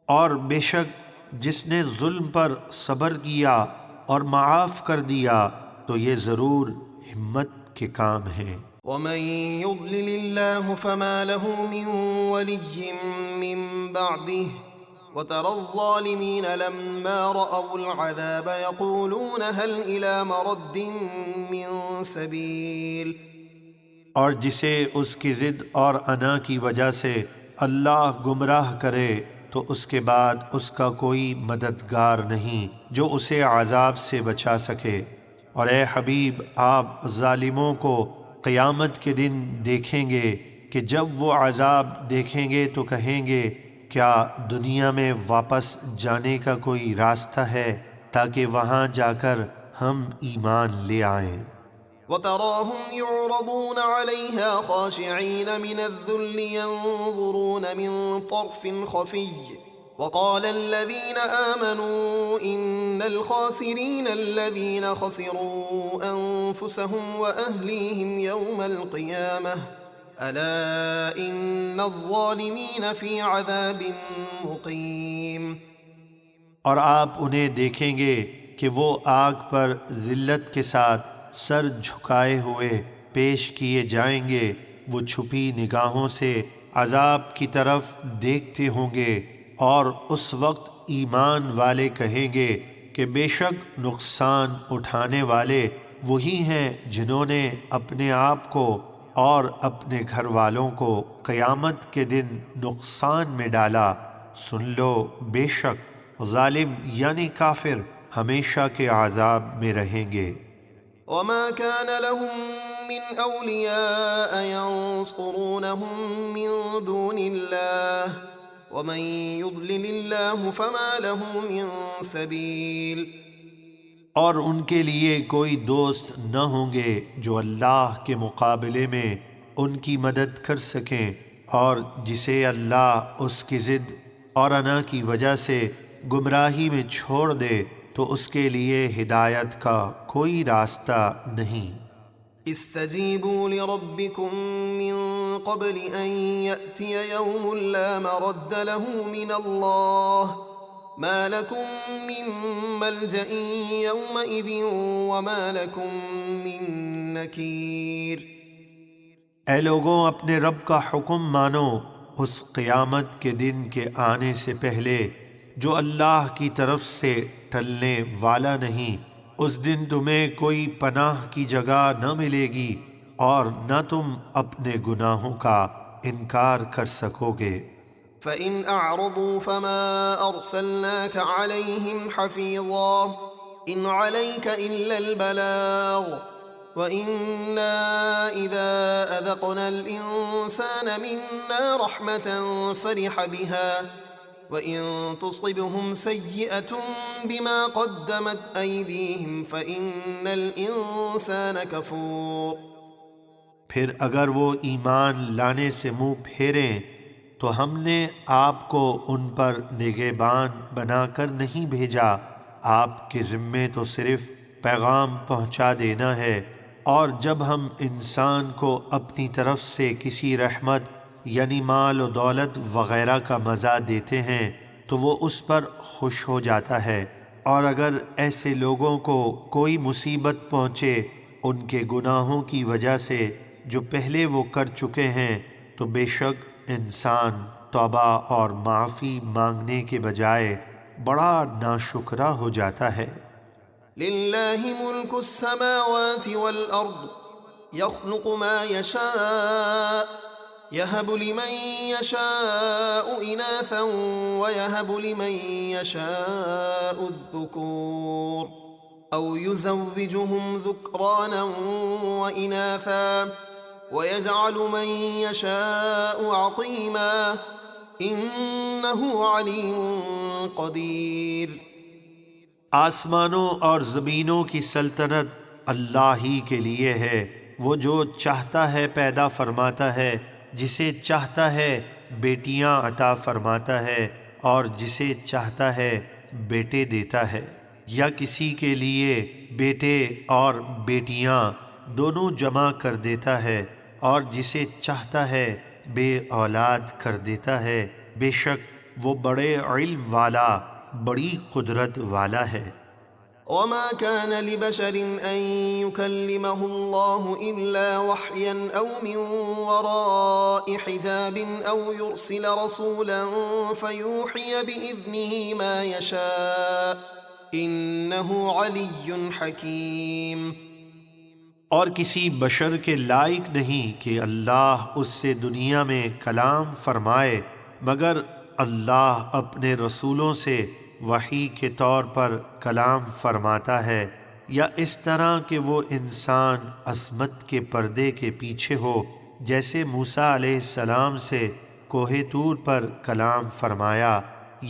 اور بے شک جس نے ظلم پر صبر کیا اور معاف کر دیا تو یہ ضرور ہمت کے کام ہیں۔ وَمَن يُضْلِلِ اللَّهُ فَمَا لَهُ مِن وَلِيٍّ مِّن بَعْدِهِ وَتَرَى الظَّالِمِينَ لَمَّا رَأَوُا الْعَذَابَ يَقُولُونَ هَلْ إِلَى مَرَدٍّ مِّن سَبِيلٍ۔ اور جسے اس کی ضد اور انا کی وجہ سے اللہ گمراہ کرے تو اس کے بعد اس کا کوئی مددگار نہیں جو اسے عذاب سے بچا سکے۔ اور اے حبیب، آپ ظالموں کو قیامت کے دن دیکھیں گے کہ جب وہ عذاب دیکھیں گے تو کہیں گے کیا دنیا میں واپس جانے کا کوئی راستہ ہے تاکہ وہاں جا کر ہم ایمان لے آئیں۔ وَتَرَاهُمْ يُعْرَضُونَ عَلَيْهَا خَاشِعِينَ مِنَ الذُّلِّ يَنظُرُونَ مِن طَرْفٍ خَفِيٍّ وَقَالَ الَّذِينَ آمَنُوا إِنَّ الْخَاسِرِينَ الَّذِينَ خَسِرُوا أَنفُسَهُمْ وَأَهْلِيهِمْ يَوْمَ الْقِيَامَةِ أَلَا إِنَّ الظَّالِمِينَ فِي عَذَابٍ مُقِيمٍ۔ اور آپ انہیں دیکھیں گے کہ وہ آگ پر ذلت کے ساتھ سر جھکائے ہوئے پیش کیے جائیں گے، وہ چھپی نگاہوں سے عذاب کی طرف دیکھتے ہوں گے، اور اس وقت ایمان والے کہیں گے کہ بے شک نقصان اٹھانے والے وہی ہیں جنہوں نے اپنے آپ کو اور اپنے گھر والوں کو قیامت کے دن نقصان میں ڈالا۔ سن لو، بے شک ظالم یعنی کافر ہمیشہ کے عذاب میں رہیں گے۔ وَمَا كَانَ لَهُم مِّنْ أَوْلِيَاءَ يَنصُرُونَهُم مِّن دُونِ اللَّهِ وَمَن يُضْلِلِ اللَّهُ فَمَا لَهُ مِن سَبِيلٍ۔ اور ان کے لیے کوئی دوست نہ ہوں گے جو اللہ کے مقابلے میں ان کی مدد کر سکیں، اور جسے اللہ اس کی ضد اور انا کی وجہ سے گمراہی میں چھوڑ دے تو اس کے لیے ہدایت کا کوئی راستہ نہیں۔ استجیبوا لربکم من قبل ان یأتی یوم لا مرد له من اللہ ما لکم من ملجأ یومئذ وما لکم من نکیر۔ اے لوگوں، اپنے رب کا حکم مانو اس قیامت کے دن کے آنے سے پہلے جو اللہ کی طرف سے ٹلنے والا نہیں۔ اس دن تمہیں کوئی پناہ کی جگہ نہ ملے گی اور نہ تم اپنے گناہوں کا انکار کر سکو گے۔ فَإِنْ أَعْرَضُوا فَمَا أَرْسَلْنَاكَ عَلَيْهِمْ حَفِيظًا إِنْ عَلَيْكَ إِلَّا الْبَلَاغُ وَإِنَّا إِذَا أَذَقْنَا الْإِنسَانَ مِنَّا رَحْمَةً فَرِحَ بِهَا وَإِن تُصِبْهُمْ سَيِّئَةٌ بِمَا قَدَّمَتْ أَيْدِيهِمْ فَإِنَّ الْإِنسَانَ كَفُورٌ۔ پھر اگر وہ ایمان لانے سے منہ پھیریں تو ہم نے آپ کو ان پر نگہبان بنا کر نہیں بھیجا، آپ کے ذمے تو صرف پیغام پہنچا دینا ہے، اور جب ہم انسان کو اپنی طرف سے کسی رحمت یعنی مال و دولت وغیرہ کا مزہ دیتے ہیں تو وہ اس پر خوش ہو جاتا ہے، اور اگر ایسے لوگوں کو کوئی مصیبت پہنچے ان کے گناہوں کی وجہ سے جو پہلے وہ کر چکے ہیں، تو بے شک انسان توبہ اور معافی مانگنے کے بجائے بڑا ناشکرا ہو جاتا ہے۔ للہ ملک السماوات والأرض يخلق ما يشاء يهب لمن يشاء إناثا ويهب لمن يشاء الذكور أو يزوجهم ذكرانا وإناثا ويجعل من يشاء عقيما إنه عليم قدير۔ آسمانوں اور زمینوں کی سلطنت اللہ ہی کے لیے ہے، وہ جو چاہتا ہے پیدا فرماتا ہے، جسے چاہتا ہے بیٹیاں عطا فرماتا ہے، اور جسے چاہتا ہے بیٹے دیتا ہے، یا کسی کے لیے بیٹے اور بیٹیاں دونوں جمع کر دیتا ہے، اور جسے چاہتا ہے بے اولاد کر دیتا ہے۔ بے شک وہ بڑے علم والا، بڑی قدرت والا ہے۔ وما كان لبشر أن يكلمه الله إلا وحيا أو من وراء حجاب أو يرسل رسولا فيوحي بإذنه ما يشاء إنه علي حكيم۔ اور کسی بشر کے لائق نہیں کہ اللہ اس سے دنیا میں کلام فرمائے، مگر اللہ اپنے رسولوں سے وحی کے طور پر کلام فرماتا ہے، یا اس طرح کہ وہ انسان عصمت کے پردے کے پیچھے ہو، جیسے موسیٰ علیہ السلام سے کوہ طور پر کلام فرمایا،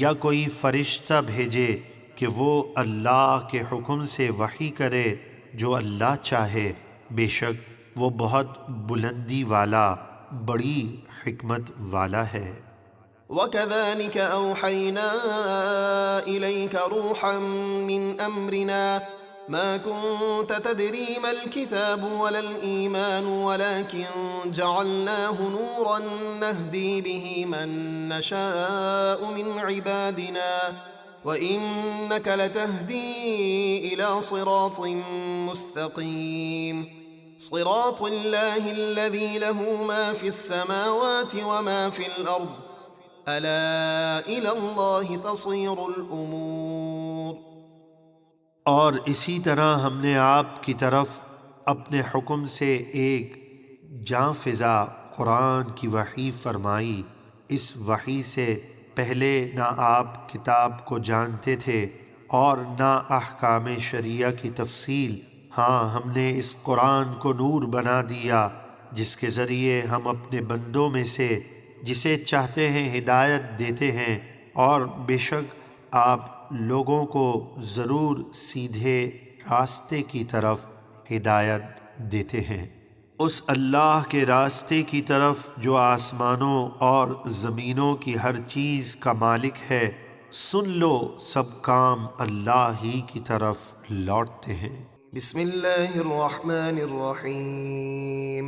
یا کوئی فرشتہ بھیجے کہ وہ اللہ کے حکم سے وحی کرے جو اللہ چاہے۔ بے شک وہ بہت بلندی والا، بڑی حکمت والا ہے۔ وَكَذَلِكَ أَوْحَيْنَا إِلَيْكَ رُوحًا مِّنْ أَمْرِنَا مَا كُنتَ تَدْرِي مَا الْكِتَابُ وَلَا الْإِيمَانُ وَلَكِنْ جَعَلْنَاهُ نُورًا نَهْدِي بِهِ مَن نَّشَاءُ مِنْ عِبَادِنَا وَإِنَّكَ لَتَهْدِي إِلَى صِرَاطٍ مُّسْتَقِيمٍ صِرَاطِ اللَّهِ الَّذِي لَهُ مَا فِي السَّمَاوَاتِ وَمَا فِي الْأَرْضِ أَلَا إِلَى اللَّهِ تَصِيرُ الْأُمُورُ۔ اور اسی طرح ہم نے آپ کی طرف اپنے حکم سے ایک جاں فضا قرآن کی وحی فرمائی۔ اس وحی سے پہلے نہ آپ کتاب کو جانتے تھے اور نہ احکام شریعہ کی تفصیل۔ ہاں، ہم نے اس قرآن کو نور بنا دیا جس کے ذریعے ہم اپنے بندوں میں سے جسے چاہتے ہیں ہدایت دیتے ہیں، اور بے شک آپ لوگوں کو ضرور سیدھے راستے کی طرف ہدایت دیتے ہیں، اس اللہ کے راستے کی طرف جو آسمانوں اور زمینوں کی ہر چیز کا مالک ہے۔ سن لو، سب کام اللہ ہی کی طرف لوٹتے ہیں۔ بسم اللہ الرحمن الرحیم۔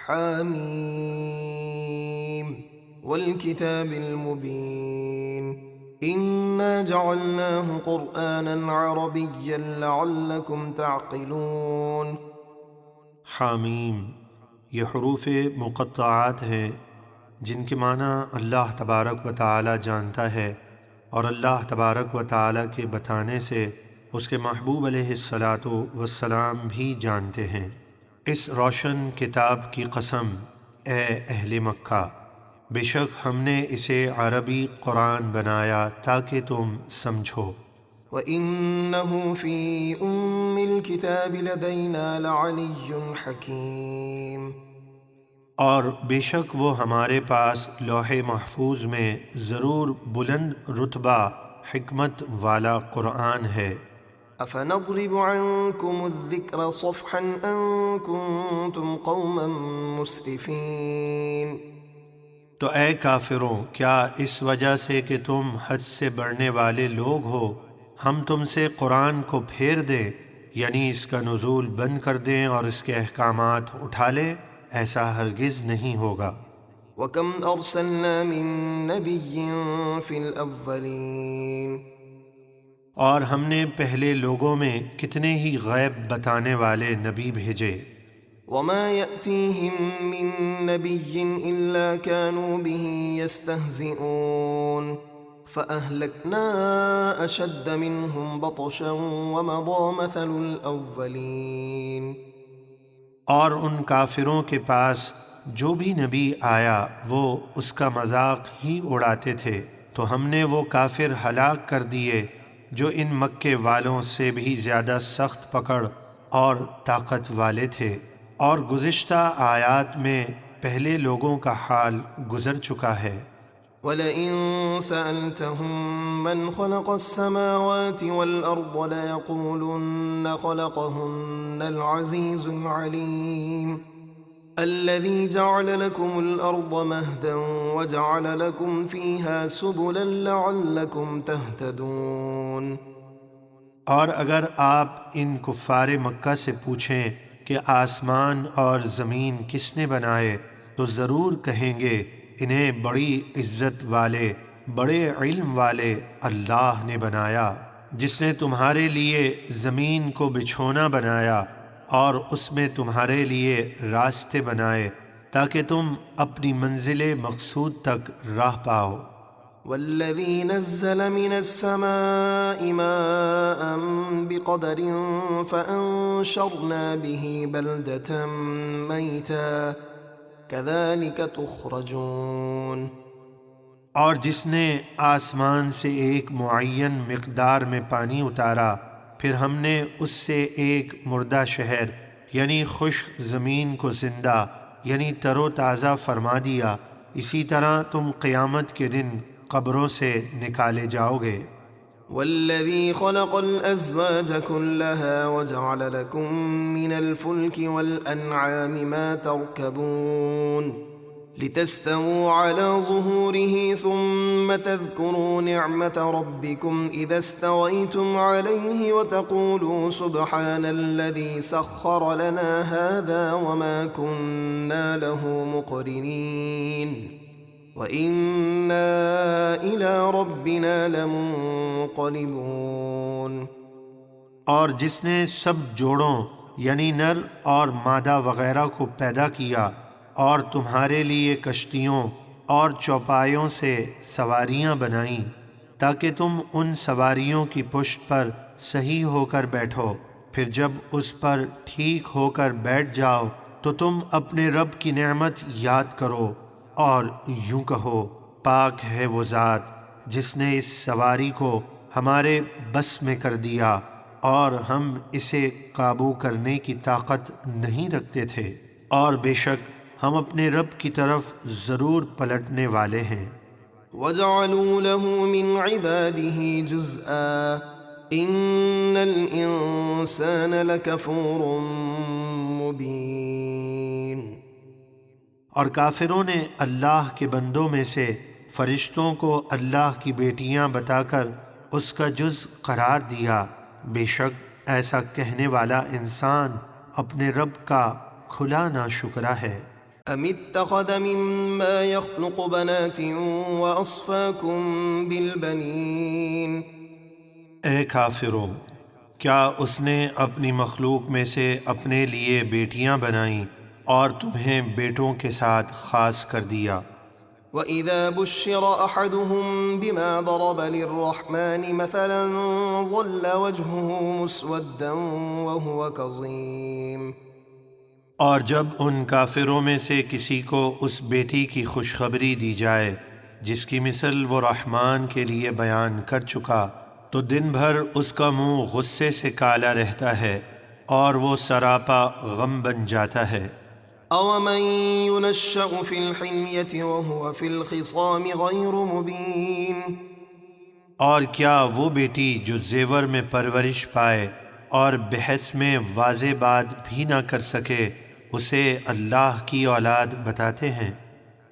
حامیم والکتاب المبین إنا جعلناه قرآنا عربيا لعلكم تعقلون۔ حامیم، یہ حروف مقطعات ہیں جن کے معنی اللہ تبارک و تعالی جانتا ہے، اور اللہ تبارک و تعالی کے بتانے سے اس کے محبوب علیہ الصلاۃ والسلام بھی جانتے ہیں۔ اس روشن کتاب کی قسم، اے اہل مکہ، بے شک ہم نے اسے عربی قرآن بنایا تاکہ تم سمجھو۔ وَإِنَّهُ فِي أُمِّ الْكِتَابِ لَدَيْنَا لَعَلِيٌّ حَكِيمٌ۔ اور بے شک وہ ہمارے پاس لوح محفوظ میں ضرور بلند رتبہ حکمت والا قرآن ہے۔ أَفَنَضْرِبُ عَنْكُمُ الذِّكْرَ صَفْحًا أَن كُنتُمْ قَوْمًا مُسْرِفِينَ۔ تو اے کافروں، کیا اس وجہ سے کہ تم حد سے بڑھنے والے لوگ ہو ہم تم سے قرآن کو پھیر دیں، یعنی اس کا نزول بند کر دیں اور اس کے احکامات اٹھا لیں؟ ایسا ہرگز نہیں ہوگا۔ وكم أرسلنا من نبي في الأولين اور ہم نے پہلے لوگوں میں کتنے ہی غیب بتانے والے نبی بھیجے، وما يأتيهم من نبي إلا كانوا به يستهزئون فأهلكنا أشد منهم بطشا ومضى مثل الأولين اور ان کافروں کے پاس جو بھی نبی آیا وہ اس کا مذاق ہی اڑاتے تھے، تو ہم نے وہ کافر ہلاک کر دیے جو ان مکے والوں سے بھی زیادہ سخت پکڑ اور طاقت والے تھے، اور گزشتہ آیات میں پہلے لوگوں کا حال گزر چکا ہے۔ وَلَئِن سَأَلْتَهُم مَّنْ خَلَقَ السَّمَاوَاتِ وَالْأَرْضَ لَيَقُولُنَّ خَلَقَهُنَّ الْعَزِيزُ الْعَلِيمُ الَّذِي جَعَلَ لَكُمُ الْأَرْضَ مَهْدًا وَجَعَلَ لَكُمْ فِيهَا سُبُلًا لَّعَلَّكُمْ تَهْتَدُونَ۔ اور اگر آپ ان کفار مکہ سے پوچھیں کہ آسمان اور زمین کس نے بنائے تو ضرور کہیں گے انہیں بڑی عزت والے بڑے علم والے اللہ نے بنایا، جس نے تمہارے لیے زمین کو بچھونا بنایا اور اس میں تمہارے لیے راستے بنائے تاکہ تم اپنی منزل مقصود تک راہ پاؤ۔ وَالَّذِي نَزَّلَ مِنَ السَّمَاءِ مَاءً بِقَدَرٍ فَأَنشَرْنَا بِهِ بَلْدَةً مَيْتًا كَذَلِكَ تُخْرَجُونَ۔ اور جس نے آسمان سے ایک معین مقدار میں پانی اتارا، پھر ہم نے اس سے ایک مردہ شہر یعنی خشک زمین کو زندہ یعنی تر و تازہ فرما دیا، اسی طرح تم قیامت کے دن قبروں سے نکالے جاؤ گے۔ وَالَّذِي خَلَقَ الْأَزْوَاجَ كُلَّهَا وَجَعَلَ لَكُم مِّنَ الْفُلْكِ وَالْأَنْعَامِ مَا تَرْكَبُونَ لِتَسْتَوُوا عَلَى ظُهُورِهِ ثُمَّ تَذْكُرُوا نِعْمَةَ رَبِّكُمْ إِذَا اسْتَوَيْتُمْ عَلَيْهِ وَتَقُولُوا سُبْحَانَ الَّذِي سَخَّرَ لَنَا هَٰذَا وَمَا كُنَّا لَهُ مُقْرِنِينَ وَإِنَّا إِلَىٰ رَبِّنَا لَمُنقَلِبُونَ۔ اور جس نے سب جوڑوں یعنی نر اور مادہ وغیرہ کو پیدا کیا اور تمہارے لیے کشتیوں اور چوپایوں سے سواریاں بنائیں تاکہ تم ان سواریوں کی پشت پر صحیح ہو کر بیٹھو، پھر جب اس پر ٹھیک ہو کر بیٹھ جاؤ تو تم اپنے رب کی نعمت یاد کرو اور یوں کہو پاک ہے وہ ذات جس نے اس سواری کو ہمارے بس میں کر دیا اور ہم اسے قابو کرنے کی طاقت نہیں رکھتے تھے، اور بے شک ہم اپنے رب کی طرف ضرور پلٹنے والے ہیں۔ وَجَعَلُوا لَهُ مِنْ عِبَادِهِ جُزْءًا إِنَّ الْإِنسَانَ لَكَفُورٌ مُبِينٌ۔ اور کافروں نے اللہ کے بندوں میں سے فرشتوں کو اللہ کی بیٹیاں بتا کر اس کا جز قرار دیا، بے شک ایسا کہنے والا انسان اپنے رب کا کھلا ناشکرا ہے۔ أَمِ اتَّخَذَ مِمَّا يَخْلُقُ بَنَاتٍ وَأَصْفَاكُم بِالْبَنِينَ۔ اے کافروں، کیا اس نے اپنی مخلوق میں سے اپنے لیے بیٹیاں بنائیں اور تمہیں بیٹوں کے ساتھ خاص کر دیا؟ وَإِذَا بُشِّرَ أَحَدُهُم بِمَا ضَرَبَ لِلرَّحْمَنِ مَثَلًا ظَلَّ وَجْهُهُ مُسْوَدًّا وَهُوَ كَظِيمٌ۔ اور جب ان کافروں میں سے کسی کو اس بیٹی کی خوشخبری دی جائے جس کی مثل وہ رحمان کے لیے بیان کر چکا تو دن بھر اس کا منہ غصے سے کالا رہتا ہے اور وہ سراپا غم بن جاتا ہے۔ أَوَمَن يُنَشَّأُ فِي الْحِلْيَةِ وَهُوَ فِي الْخِصَامِ غَيْرُ مُبِينٍ۔ اور کیا وہ بیٹی جو زیور میں پرورش پائے اور بحث میں واضح بات بھی نہ کر سکے اسے اللہ کی اولاد بتاتے ہیں۔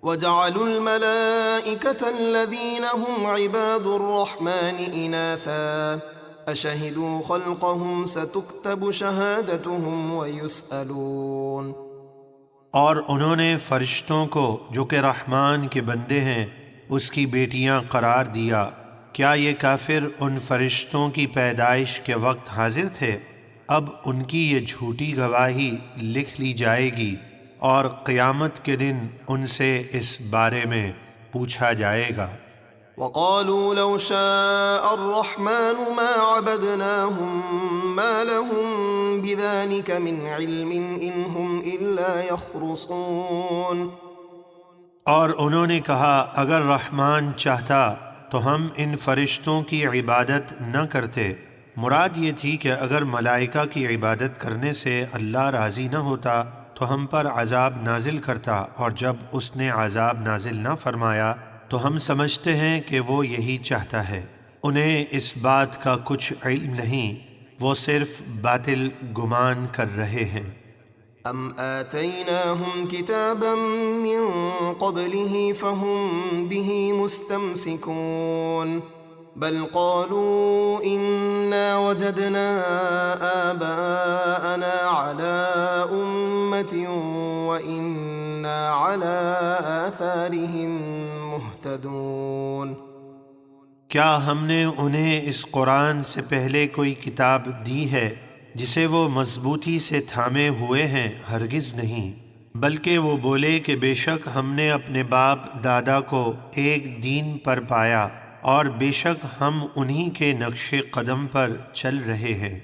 وَجَعَلُوا الْمَلَائِكَةَ الَّذِينَ هُمْ عِبَادُ الرَّحْمَنِ إِنَاثًا أَشَهِدُوا خَلْقَهُمْ سَتُكْتَبُ شَهَادَتُهُمْ وَيُسْأَلُونَ۔ اور انہوں نے فرشتوں کو جو کہ رحمان کے بندے ہیں اس کی بیٹیاں قرار دیا۔ کیا یہ کافر ان فرشتوں کی پیدائش کے وقت حاضر تھے؟ اب ان کی یہ جھوٹی گواہی لکھ لی جائے گی اور قیامت کے دن ان سے اس بارے میں پوچھا جائے گا۔ وقالوا لو شاء الرحمن ما عبدناهم ما لهم بذلك من علم إن هم إلا يخرصون۔ اور انہوں نے کہا اگر رحمان چاہتا تو ہم ان فرشتوں کی عبادت نہ کرتے۔ مراد یہ تھی کہ اگر ملائکہ کی عبادت کرنے سے اللہ راضی نہ ہوتا تو ہم پر عذاب نازل کرتا، اور جب اس نے عذاب نازل نہ فرمایا تو ہم سمجھتے ہیں کہ وہ یہی چاہتا ہے۔ انہیں اس بات کا کچھ علم نہیں، وہ صرف باطل گمان کر رہے ہیں۔ ام آتيناهم كتابا من قبله فهم به مستمسكون بل قالوا إنا وجدنا آباءنا على أمة وإنا على آثارهم مهتدون۔ کیا ہم نے انہیں اس قرآن سے پہلے کوئی کتاب دی ہے جسے وہ مضبوطی سے تھامے ہوئے ہیں؟ ہرگز نہیں، بلکہ وہ بولے کہ بے شک ہم نے اپنے باپ دادا کو ایک دین پر پایا اور بے شک ہم انہی کے نقش قدم پر چل رہے ہیں۔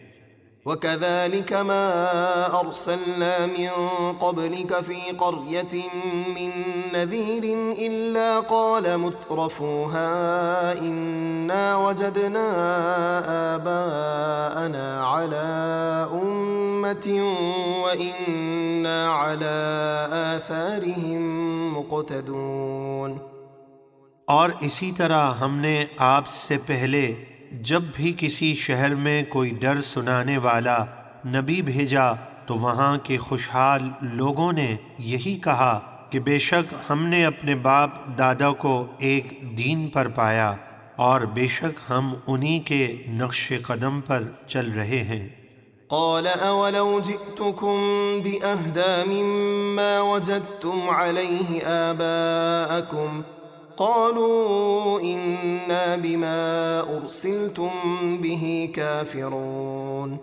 وَكَذَلِكَ مَا أَرْسَلْنَا مِن قَبْلِكَ فِي قَرْيَةٍ مِّن نَّذِيرٍ إِلَّا قَالَ مُتْرَفُوهَا إِنَّا وَجَدْنَا آبَاءَنَا عَلَىٰ أُمَّةٍ وَإِنَّا عَلَىٰ آثَارِهِم مُقْتَدُونَ۔ اور اسی طرح ہم نے آپ سے پہلے جب بھی کسی شہر میں کوئی ڈر سنانے والا نبی بھیجا تو وہاں کے خوشحال لوگوں نے یہی کہا کہ بے شک ہم نے اپنے باپ دادا کو ایک دین پر پایا اور بے شک ہم انہی کے نقش قدم پر چل رہے ہیں۔ قال اولو جئتكم بأهدى مما وجدتم عليه آباءكم قالوا إنا بما أرسلتم به كافرون۔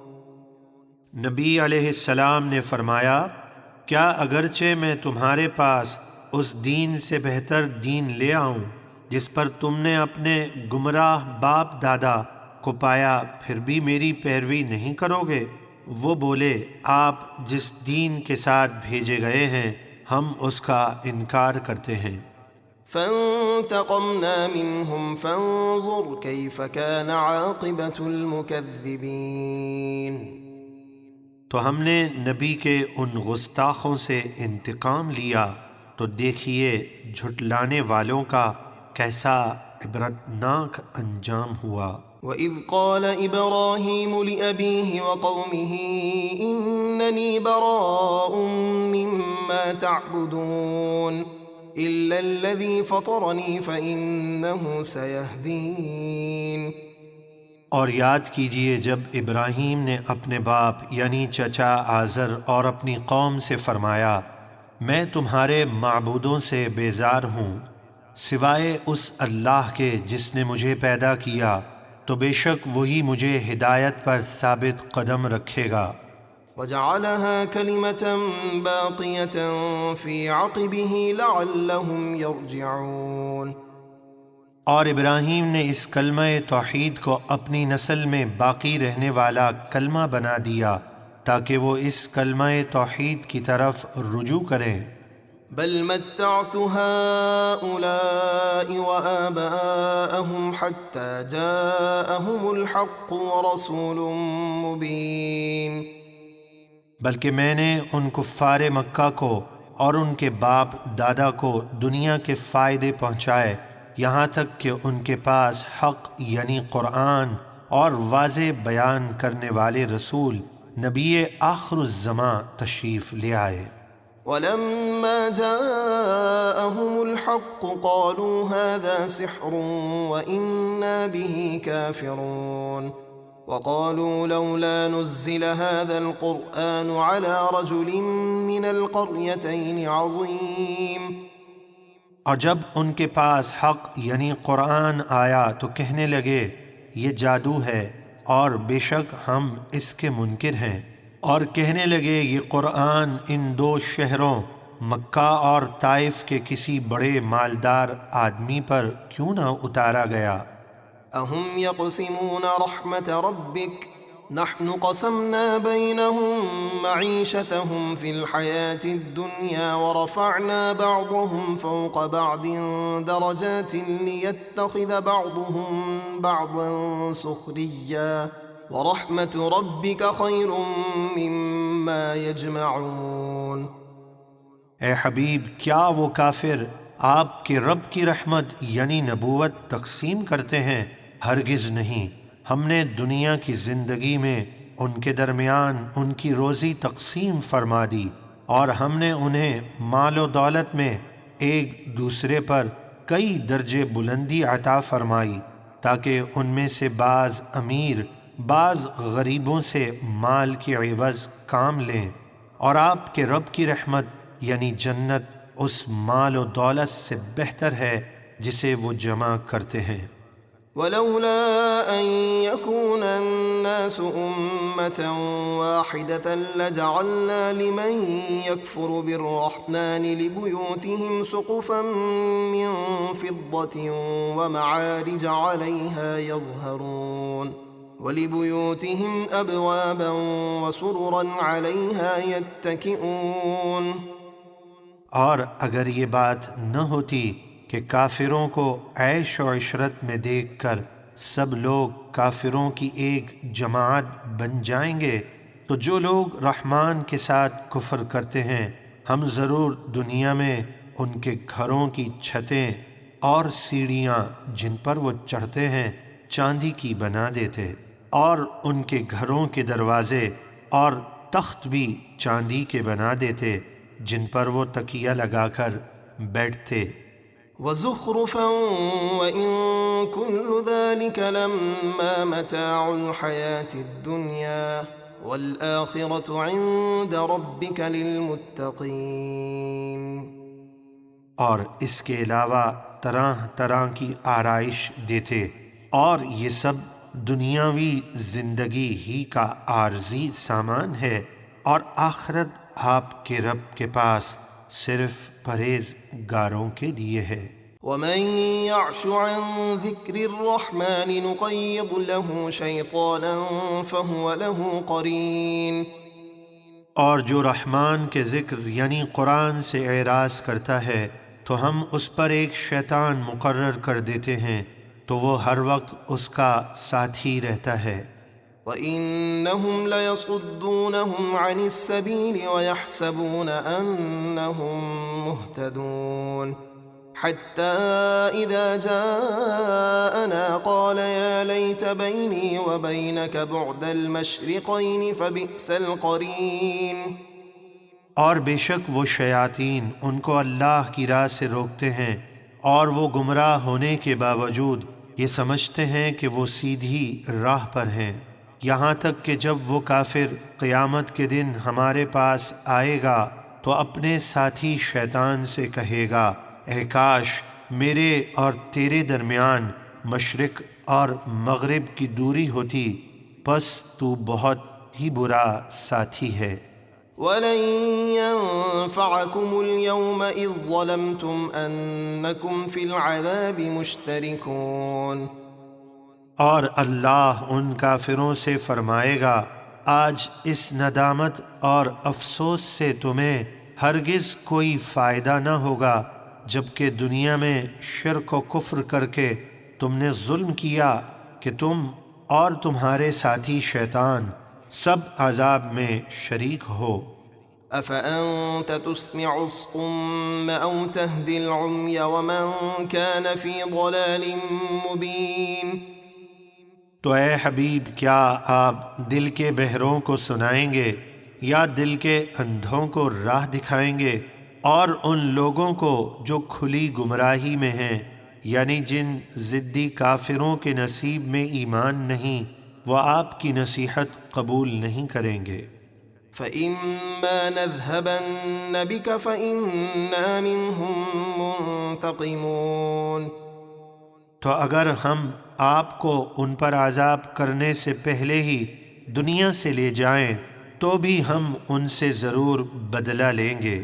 نبی علیہ السلام نے فرمایا کیا اگرچہ میں تمہارے پاس اس دین سے بہتر دین لے آؤں جس پر تم نے اپنے گمراہ باپ دادا کو پایا پھر بھی میری پیروی نہیں کرو گے؟ وہ بولے آپ جس دین کے ساتھ بھیجے گئے ہیں ہم اس کا انکار کرتے ہیں۔ فانتقمنا منهم فانظر كيف كان عاقبة المكذبين۔ تو ہم نے نبی کے ان گستاخوں سے انتقام لیا تو دیکھیے جھٹلانے والوں کا کیسا عبرتناک انجام ہوا۔ وَإِذْ قَالَ إِبْرَاهِيمُ لِأَبِيهِ وَقَوْمِهِ إِنَّنِي بَرَاءٌ مِّمَّا تَعْبُدُونَ إِلَّا الَّذِي فَطَرَنِي فَإِنَّهُ سَيَهْدِينِ۔ اور یاد کیجئے جب ابراہیم نے اپنے باپ یعنی چچا آزر اور اپنی قوم سے فرمایا میں تمہارے معبودوں سے بیزار ہوں سوائے اس اللہ کے جس نے مجھے پیدا کیا، تو بے شک وہی مجھے ہدایت پر ثابت قدم رکھے گا۔ وَجَعَلَهَا كَلِمَةً بَاقِيَةً فِي عَقِبِهِ لَعَلَّهُمْ يَرْجِعُونَ۔ اور ابراہیم نے اس کلمہ توحید کو اپنی نسل میں باقی رہنے والا کلمہ بنا دیا تاکہ وہ اس کلمہ توحید کی طرف رجوع کریں۔ بل متعت هؤلاء وآباءهم حتى جاءهم الحق ورسول مبين۔ بلکہ میں نے ان کفار مکہ کو اور ان کے باپ دادا کو دنیا کے فائدے پہنچائے یہاں تک کہ ان کے پاس حق یعنی قرآن اور واضح بیان کرنے والے رسول نبی آخر الزماں تشریف لے آئے۔ ولما جاءهم الحق قالوا هذا سحر وإنا به كافرون وقالوا لولا نزل هذا القرآن على رجل من القريتين عظيم. اور جب ان کے پاس حق یعنی قرآن آیا تو کہنے لگے یہ جادو ہے اور بے شک ہم اس کے منکر ہیں، اور کہنے لگے یہ قرآن ان دو شہروں مکہ اور طائف کے کسی بڑے مالدار آدمی پر کیوں نہ اتارا گیا۔ اہم یقسمون رحمت ربک نحن قسمنا بینہم معیشتہم فی الحیاة الدنیا ورفعنا بعضهم فوق بعض درجات لیتخذ بعضهم بعضا سخریا ورحمت ربک خیر مما یجمعون۔ اے حبیب، کیا وہ کافر آپ کے رب کی رحمت یعنی نبوت تقسیم کرتے ہیں؟ ہرگز نہیں، ہم نے دنیا کی زندگی میں ان کے درمیان ان کی روزی تقسیم فرما دی، اور ہم نے انہیں مال و دولت میں ایک دوسرے پر کئی درجے بلندی عطا فرمائی، تاکہ ان میں سے بعض امیر بعض غریبوں سے مال کی عوض کام لیں، اور آپ کے رب کی رحمت یعنی جنت اس مال و دولت سے بہتر ہے جسے وہ جمع کرتے ہیں۔ ولولا أن يكون الناس أمة واحدة لجعلنا لمن يكفر بالرحمن لبيوتهم سقفا من فضة ومعارج عليها يظهرون ولبيوتهم أبوابا وسررا عليها يتكئون۔ اور اگر یہ بات نہ ہوتی کہ کافروں کو عیش و عشرت میں دیکھ کر سب لوگ کافروں کی ایک جماعت بن جائیں گے، تو جو لوگ رحمان کے ساتھ کفر کرتے ہیں ہم ضرور دنیا میں ان کے گھروں کی چھتیں اور سیڑھیاں جن پر وہ چڑھتے ہیں چاندی کی بنا دیتے، اور ان کے گھروں کے دروازے اور تخت بھی چاندی کے بنا دیتے جن پر وہ تکیہ لگا کر بیٹھتے۔ وزخرفا وإن كل ذلك لما متاع الحياة الدنيا والآخرة عند ربك للمتقين۔ اور اس کے علاوہ طرح طرح کی آرائش دیتے، اور یہ سب دنیاوی زندگی ہی کا عارضی سامان ہے، اور آخرت آپ کے رب کے پاس صرف پرہیزگاروں کے لیے ہے۔ ومن يعش عن ذكر الرحمن نقيض له شيطانا فهو له قرين۔ اور جو رحمان کے ذکر یعنی قرآن سے اعراض کرتا ہے تو ہم اس پر ایک شیطان مقرر کر دیتے ہیں تو وہ ہر وقت اس کا ساتھی رہتا ہے۔ وَإِنَّهُمْ لَيَصُدُّونَهُمْ عَنِ السَّبِيلِ وَيَحْسَبُونَ أَنَّهُمْ مُهْتَدُونَ حَتَّى إِذَا جَاءَنَا قَالَ يَا لَيْتَ بَيْنِي وَبَيْنَكَ بُعْدَ الْمَشْرِقَيْنِ فَبِئْسَ الْقَرِينُ۔ اور بے شک وہ شیاطین ان کو اللہ کی راہ سے روکتے ہیں، اور وہ گمراہ ہونے کے باوجود یہ سمجھتے ہیں کہ وہ سیدھی راہ پر ہیں، یہاں تک کہ جب وہ کافر قیامت کے دن ہمارے پاس آئے گا تو اپنے ساتھی شیطان سے کہے گا، اے کاش میرے اور تیرے درمیان مشرق اور مغرب کی دوری ہوتی، پس تو بہت ہی برا ساتھی ہے۔ وَلَن يَنفَعَكُمُ الْيَوْمَ إِذ ظَّلَمْتُمْ أَنَّكُمْ فِي الْعَذَابِ مُشْتَرِكُونَ۔ اور اللہ ان کافروں سے فرمائے گا، آج اس ندامت اور افسوس سے تمہیں ہرگز کوئی فائدہ نہ ہوگا، جبکہ دنیا میں شرک و کفر کر کے تم نے ظلم کیا کہ تم اور تمہارے ساتھی شیطان سب عذاب میں شریک ہو۔ أَفَأَنْتَ تُسْمِعُ الصُّمَّ أَوْ تَهْدِي الْعُمْيَ وَمَنْ كَانَ فِي ضَلَالٍ مُبِينٍ۔ تو اے حبیب، کیا آپ دل کے بہروں کو سنائیں گے یا دل کے اندھوں کو راہ دکھائیں گے، اور ان لوگوں کو جو کھلی گمراہی میں ہیں، یعنی جن ضدی کافروں کے نصیب میں ایمان نہیں، وہ آپ کی نصیحت قبول نہیں کریں گے۔ فَإِمَّا نَذْهَبَنَّ بِكَ فَإِنَّا مِنْهُمْ مُنْتَقِمُونَ، تو اگر ہم آپ کو ان پر عذاب کرنے سے پہلے ہی دنیا سے لے جائیں تو بھی ہم ان سے ضرور بدلہ لیں گے۔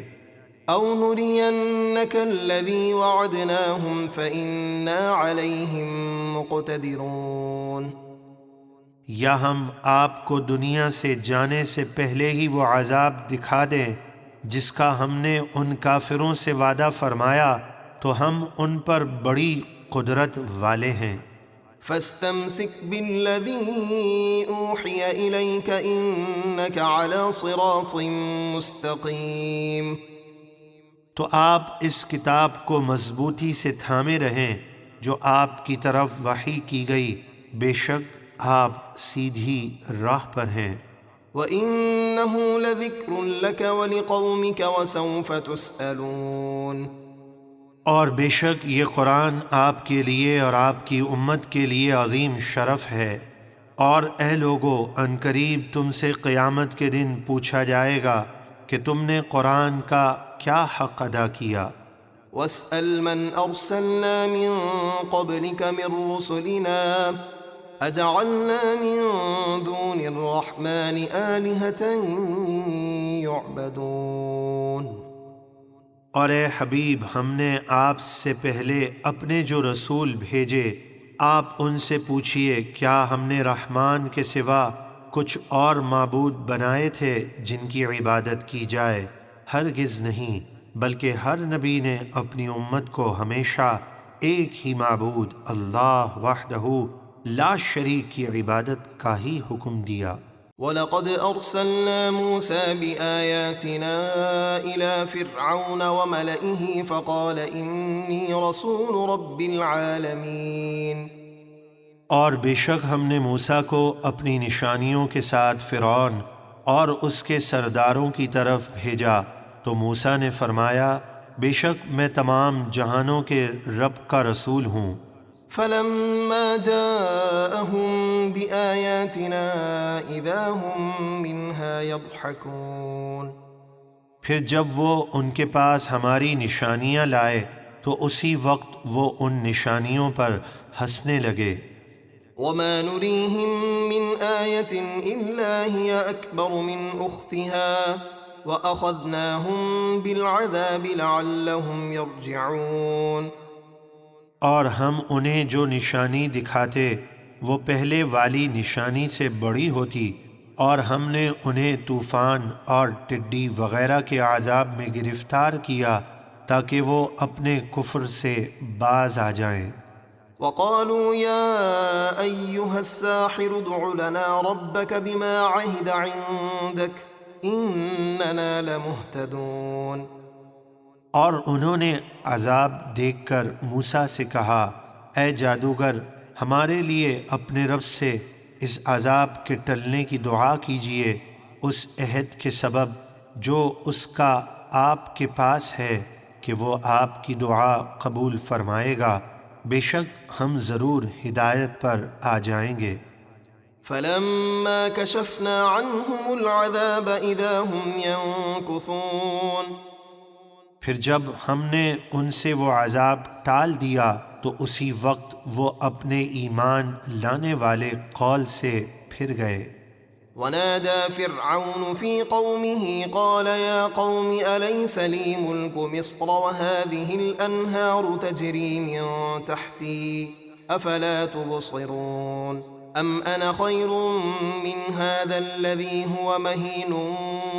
أَوْ نُرِيَنَّكَ الَّذِي وَعَدْنَاهُمْ فَإِنَّا عَلَيْهِمْ مُقْتَدِرُونَ، یا ہم آپ کو دنیا سے جانے سے پہلے ہی وہ عذاب دکھا دیں جس کا ہم نے ان کافروں سے وعدہ فرمایا تو ہم ان پر بڑی قدرت والے ہیں۔ فَاسْتَمْسِكْ بِالَّذِي أُوحِيَ إِلَيْكَ إِنَّكَ عَلَى صِرَاطٍ مُسْتَقِيمٍ، تو آپ اس کتاب کو مضبوطی سے تھامے رہیں جو آپ کی طرف وحی کی گئی، بے شک آپ سیدھی راہ پر ہیں۔ وَإِنَّهُ لَذِكْرٌ لَكَ وَلِقَوْمِكَ وَسَوْفَ تُسْأَلُونَ، اور بے شک یہ قرآن آپ کے لیے اور آپ کی امت کے لیے عظیم شرف ہے، اور اے لوگو عنقریب تم سے قیامت کے دن پوچھا جائے گا کہ تم نے قرآن کا کیا حق ادا کیا۔ وَاسْأَلْ مَنْ أَرْسَلْنَا مِن قَبْلِكَ مِن رُّسُلِنَا أَجَعَلْنَا مِن دُونِ الرَّحْمَنِ آلِهَةً يُعْبَدُونَ، اور اے حبیب ہم نے آپ سے پہلے اپنے جو رسول بھیجے آپ ان سے پوچھئے کیا ہم نے رحمان کے سوا کچھ اور معبود بنائے تھے جن کی عبادت کی جائے؟ ہرگز نہیں، بلکہ ہر نبی نے اپنی امت کو ہمیشہ ایک ہی معبود اللہ وحدہ لا شریک کی عبادت کا ہی حکم دیا۔ وَلَقَدْ أَرْسَلْنَا مُوسَى بِآيَاتِنَا إِلَى فِرْعَوْنَ وَمَلَئِهِ فَقَالَ إِنِّي رَسُولُ رَبِّ الْعَالَمِينَ، اور بے شک ہم نے موسیٰ کو اپنی نشانیوں کے ساتھ فرعون اور اس کے سرداروں کی طرف بھیجا تو موسیٰ نے فرمایا بے شک میں تمام جہانوں کے رب کا رسول ہوں۔ فَلَمَّا جَاءَهُم بِآيَاتِنَا إِذَا هُم مِّنْهَا يَضْحَكُونَ، پھر جب وہ ان کے پاس ہماری نشانیاں لائے تو اسی وقت وہ ان نشانیوں پر ہنسنے لگے۔ وَمَا نُرِيهِم مِّنْ آيَةٍ إِلَّا هِيَ أَكْبَرُ مِنْ أُخْتِهَا وَأَخَذْنَاهُم بِالْعَذَابِ لَعَلَّهُمْ يَرْجِعُونَ، اور ہم انہیں جو نشانی دکھاتے وہ پہلے والی نشانی سے بڑی ہوتی، اور ہم نے انہیں طوفان اور ٹڈی وغیرہ کے عذاب میں گرفتار کیا تاکہ وہ اپنے کفر سے باز آ جائیں۔ وَقَالُوا يَا أَيُّهَ السَّاحِرُ ادْعُ لَنَا رَبَّكَ بِمَا عَهِدَ عِندَكَ إِنَّنَا لَمُهْتَدُونَ، اور انہوں نے عذاب دیکھ کر موسیٰ سے کہا اے جادوگر ہمارے لیے اپنے رب سے اس عذاب کے ٹلنے کی دعا کیجئے اس عہد کے سبب جو اس کا آپ کے پاس ہے کہ وہ آپ کی دعا قبول فرمائے گا، بے شک ہم ضرور ہدایت پر آ جائیں گے۔ فَلَمَّا كَشَفْنَا عَنْهُمُ الْعَذَابَ إِذَا هُمْ يَنكُثُونَ، پھر جب ہم نے ان سے وہ عذاب ٹال دیا تو اسی وقت وہ اپنے ایمان لانے والے قول سے پھر گئے۔ وَنَادَى فِرْعَوْنُ فِي قَوْمِهِ قَالَ يَا قَوْمِ أَلَيْسَ لِي مُلْكُ مِصْرَ وَهَٰذِهِ الْأَنْهَارُ تَجْرِي مِن تَحْتِي أَفَلَا تُبْصِرُونَ أَمْ أَنَا خَيْرٌ مِّنْ هَٰذَا الَّذِي هُوَ مَهِينٌ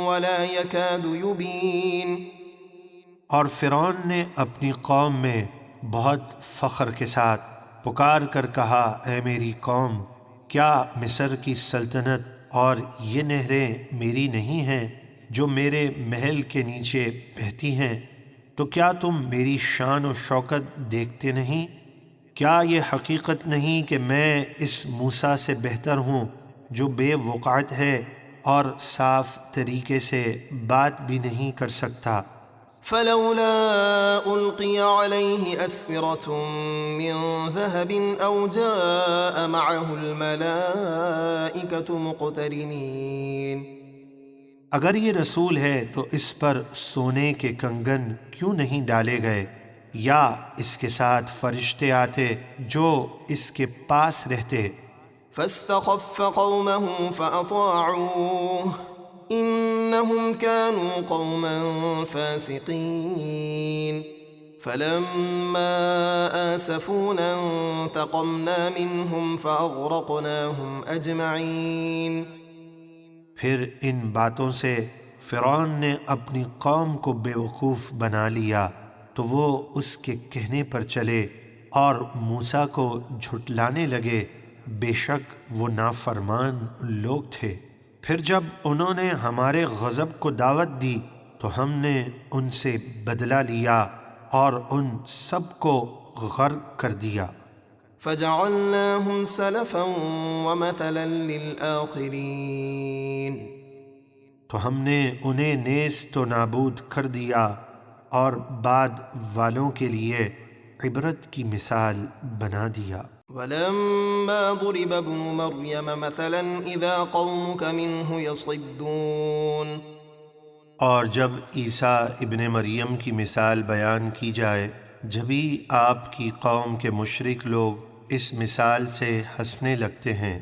وَلَا يَكَادُ يُبِينُ، اور فرعون نے اپنی قوم میں بہت فخر کے ساتھ پکار کر کہا اے میری قوم، کیا مصر کی سلطنت اور یہ نہریں میری نہیں ہیں جو میرے محل کے نیچے بہتی ہیں؟ تو کیا تم میری شان و شوکت دیکھتے نہیں؟ کیا یہ حقیقت نہیں کہ میں اس موسیٰ سے بہتر ہوں جو بے وقعت ہے اور صاف طریقے سے بات بھی نہیں کر سکتا؟ فلولا ألقي عليه أسورة من ذهب أو جاء معه الملائكة مقترنين اگر یہ رسول ہے تو اس پر سونے کے کنگن کیوں نہیں ڈالے گئے، یا اس کے ساتھ فرشتے آتے جو اس کے پاس رہتے۔ فاستخف قومه فأطاعوه إنهم كانوا قوما فاسقين فلما آسفونا انتقمنا منهم فأغرقناهم أجمعين۔ پھر ان باتوں سے فرعون نے اپنی قوم کو بیوقوف بنا لیا تو وہ اس کے کہنے پر چلے اور موسیٰ کو جھٹلانے لگے، بے شک وہ نافرمان لوگ تھے۔ پھر جب انہوں نے ہمارے غضب کو دعوت دی تو ہم نے ان سے بدلہ لیا اور ان سب کو غرق کر دیا۔ فجعلناهم سلفا ومثلا للآخرين۔ تو ہم نے انہیں نیست و نابود کر دیا اور بعد والوں کے لیے عبرت کی مثال بنا دیا۔ ولما ضرب ابن مريم مثلا إذا قومك منه يصدون۔ اور جب عیسیٰ ابن مریم کی مثال بیان کی جائے، جبھی آپ کی قوم کے مشرک لوگ اس مثال سے ہنسنے لگتے ہیں۔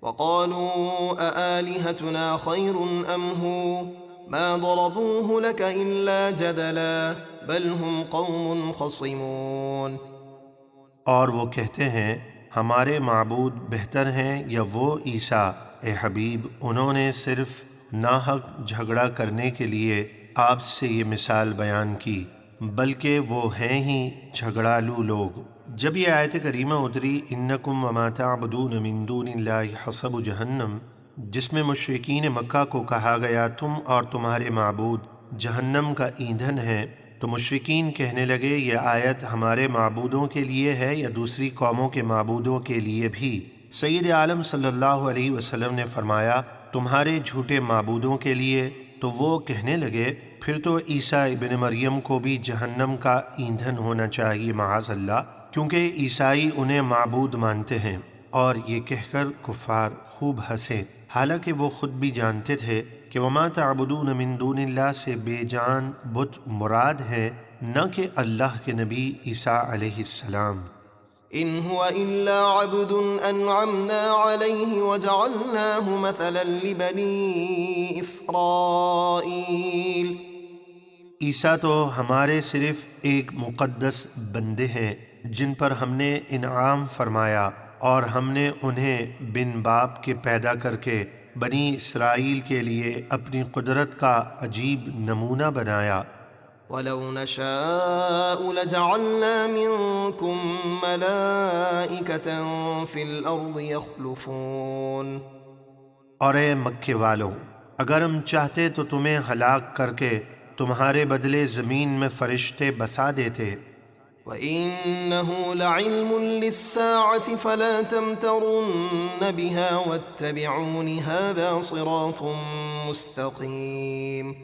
وقالوا أآلهتنا خير أم هو ما ضربوه لك إلا جدلا بل هم قوم خصمون۔ اور وہ کہتے ہیں ہمارے معبود بہتر ہیں یا وہ عیسیٰ؟ اے حبیب، انہوں نے صرف ناحق جھگڑا کرنے کے لیے آپ سے یہ مثال بیان کی، بلکہ وہ ہیں ہی جھگڑالو لوگ۔ جب یہ آیت کریمہ اتری انکم وما تعبدون من دون اللہ حصب جہنم، جس میں مشرکین مکہ کو کہا گیا تم اور تمہارے معبود جہنم کا ایندھن ہیں، تو مشرکین کہنے لگے یہ آیت ہمارے معبودوں کے لیے ہے یا دوسری قوموں کے معبودوں کے لیے بھی؟ سید عالم صلی اللہ علیہ وسلم نے فرمایا تمہارے جھوٹے معبودوں کے لیے۔ تو وہ کہنے لگے پھر تو عیسیٰ ابن مریم کو بھی جہنم کا ایندھن ہونا چاہیے معاذ اللہ، کیونکہ عیسائی انہیں معبود مانتے ہیں۔ اور یہ کہہ کر کفار خوب ہنسے، حالانکہ وہ خود بھی جانتے تھے کہ وما تعبدون من دون اللہ سے بے جان بت مراد ہے، نہ کہ اللہ کے نبی عیسیٰ علیہ السلام۔ ان هو الا عبد انعمنا عليه وجعلناه مثلا لبني اسرائيل۔ عیسیٰ تو ہمارے صرف ایک مقدس بندے ہیں جن پر ہم نے انعام فرمایا، اور ہم نے انہیں بن باپ کے پیدا کر کے بنی اسرائیل کے لیے اپنی قدرت کا عجیب نمونہ بنایا۔ وَلَوْ نَشَاءُ لَجَعَلْنَا مِنكُم مَلَائِكَةً فِي الْأَرْضِ يَخْلُفُونَ۔ اور اے مکے والو، اگر ہم چاہتے تو تمہیں ہلاک کر کے تمہارے بدلے زمین میں فرشتے بسا دیتے۔ وَإِنَّهُ لَعِلْمٌ لِلسَّاعَةِ فَلَا تَمْتَرُنَّ بِهَا وَاتَّبِعُونِ هَذَا صِرَاطٌ مُسْتَقِيمٌ۔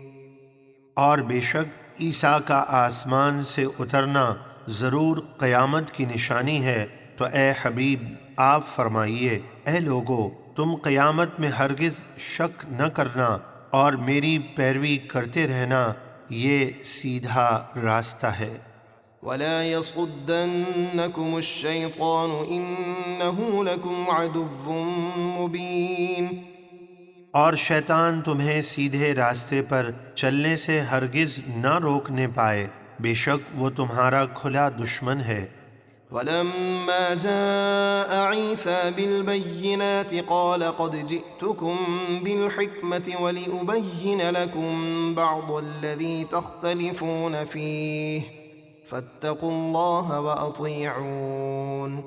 اور بے شک عیسیٰ کا آسمان سے اترنا ضرور قیامت کی نشانی ہے، تو اے حبیب آپ فرمائیے اے لوگو تم قیامت میں ہرگز شک نہ کرنا اور میری پیروی کرتے رہنا، یہ سیدھا راستہ ہے۔ وَلَا يَصُدَّنَّكُمُ الشَّيْطَانُ إِنَّهُ لَكُمْ عَدُوٌّ مُّبِينٌ۔ اور شیطان تمہیں سیدھے راستے پر چلنے سے ہرگز نہ روکنے پائے، بے شک وہ تمہارا کھلا دشمن ہے۔ وَلَمَّا جَاءَ عِيسَى بِالْبَيِّنَاتِ قَالَ قَدْ جِئْتُكُم بِالْحِكْمَةِ وَلِأُبَيِّنَ لَكُم بَعْضَ الَّذِي تَخْتَلِفُونَ فِيهِ فَاتَّقُوا اللَّهَ وَأَطِيعُونِ۔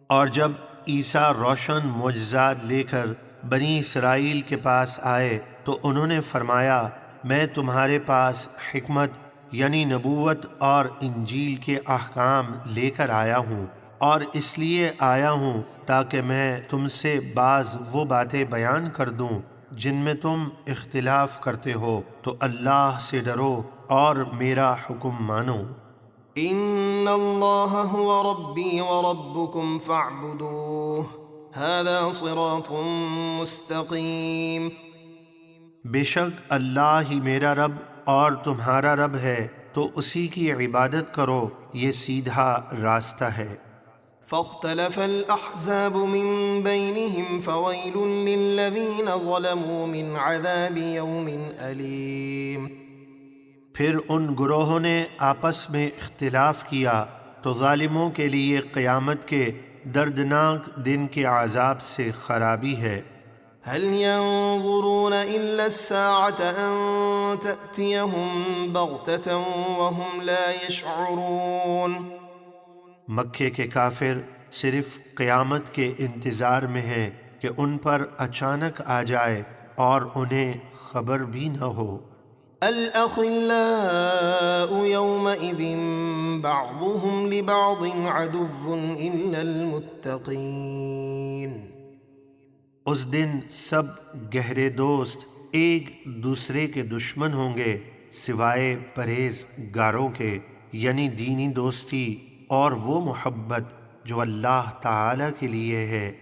اور جب عیسیٰ روشن معجزات لے کر بنی اسرائیل کے پاس آئے تو انہوں نے فرمایا میں تمہارے پاس حکمت یعنی نبوت اور انجیل کے احکام لے کر آیا ہوں، اور اس لیے آیا ہوں تاکہ میں تم سے بعض وہ باتیں بیان کر دوں جن میں تم اختلاف کرتے ہو، تو اللہ سے ڈرو اور میرا حکم مانو۔ ان اللہ هو ربی وربکم فاعبدوہ هذا صراط مستقیم۔ بے شک اللہ ہی میرا رب اور تمہارا رب ہے، تو اسی کی عبادت کرو، یہ سیدھا راستہ ہے۔ فاختلف الأحزاب من بينهم فويل للذين ظلموا من عذاب يوم أليم۔ پھر ان گروہوں نے آپس میں اختلاف کیا تو ظالموں کے لیے قیامت کے دردناک دن کے عذاب سے خرابی ہے۔ هل ينظرون إلا الساعة أن تأتيهم بغتة وهم لا يشعرون۔ مکے کے کافر صرف قیامت کے انتظار میں ہیں کہ ان پر اچانک آ جائے اور انہیں خبر بھی نہ ہو۔ الأخلاء يومئذ بعضهم لبعض عدو إلا المتقين۔ اس دن سب گہرے دوست ایک دوسرے کے دشمن ہوں گے سوائے پرہیزگاروں کے، یعنی دینی دوستی اور وہ محبت جو اللہ تعالی کے لیے ہے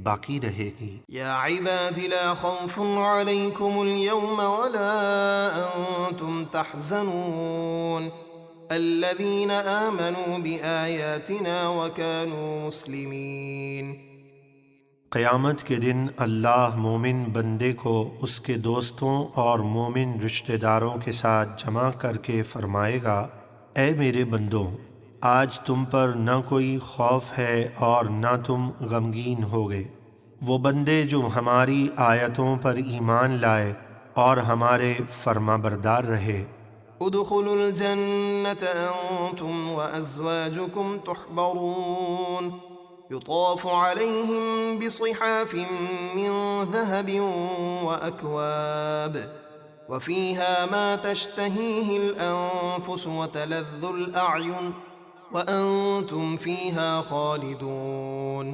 باقی رہے گی۔ یا عباد لا خوف علیکم اليوم ولا انتم تحزنون الذین آمنوا بآیاتنا وكانوا مسلمین۔ قیامت کے دن اللہ مومن بندے کو اس کے دوستوں اور مومن رشتہ داروں کے ساتھ جمع کر کے فرمائے گا، اے میرے بندوں، آج تم پر نہ کوئی خوف ہے اور نہ تم غمگین ہوگے، وہ بندے جو ہماری آیتوں پر ایمان لائے اور ہمارے فرما بردار رہے۔ ادخلوا الجنة انتم وازواجكم تحبرون يطاف عليهم بصحاف من ذهب وأكواب وفيها ما تشتهيه الأنفس وتلذ الأعين وأنتم فيها خالدون۔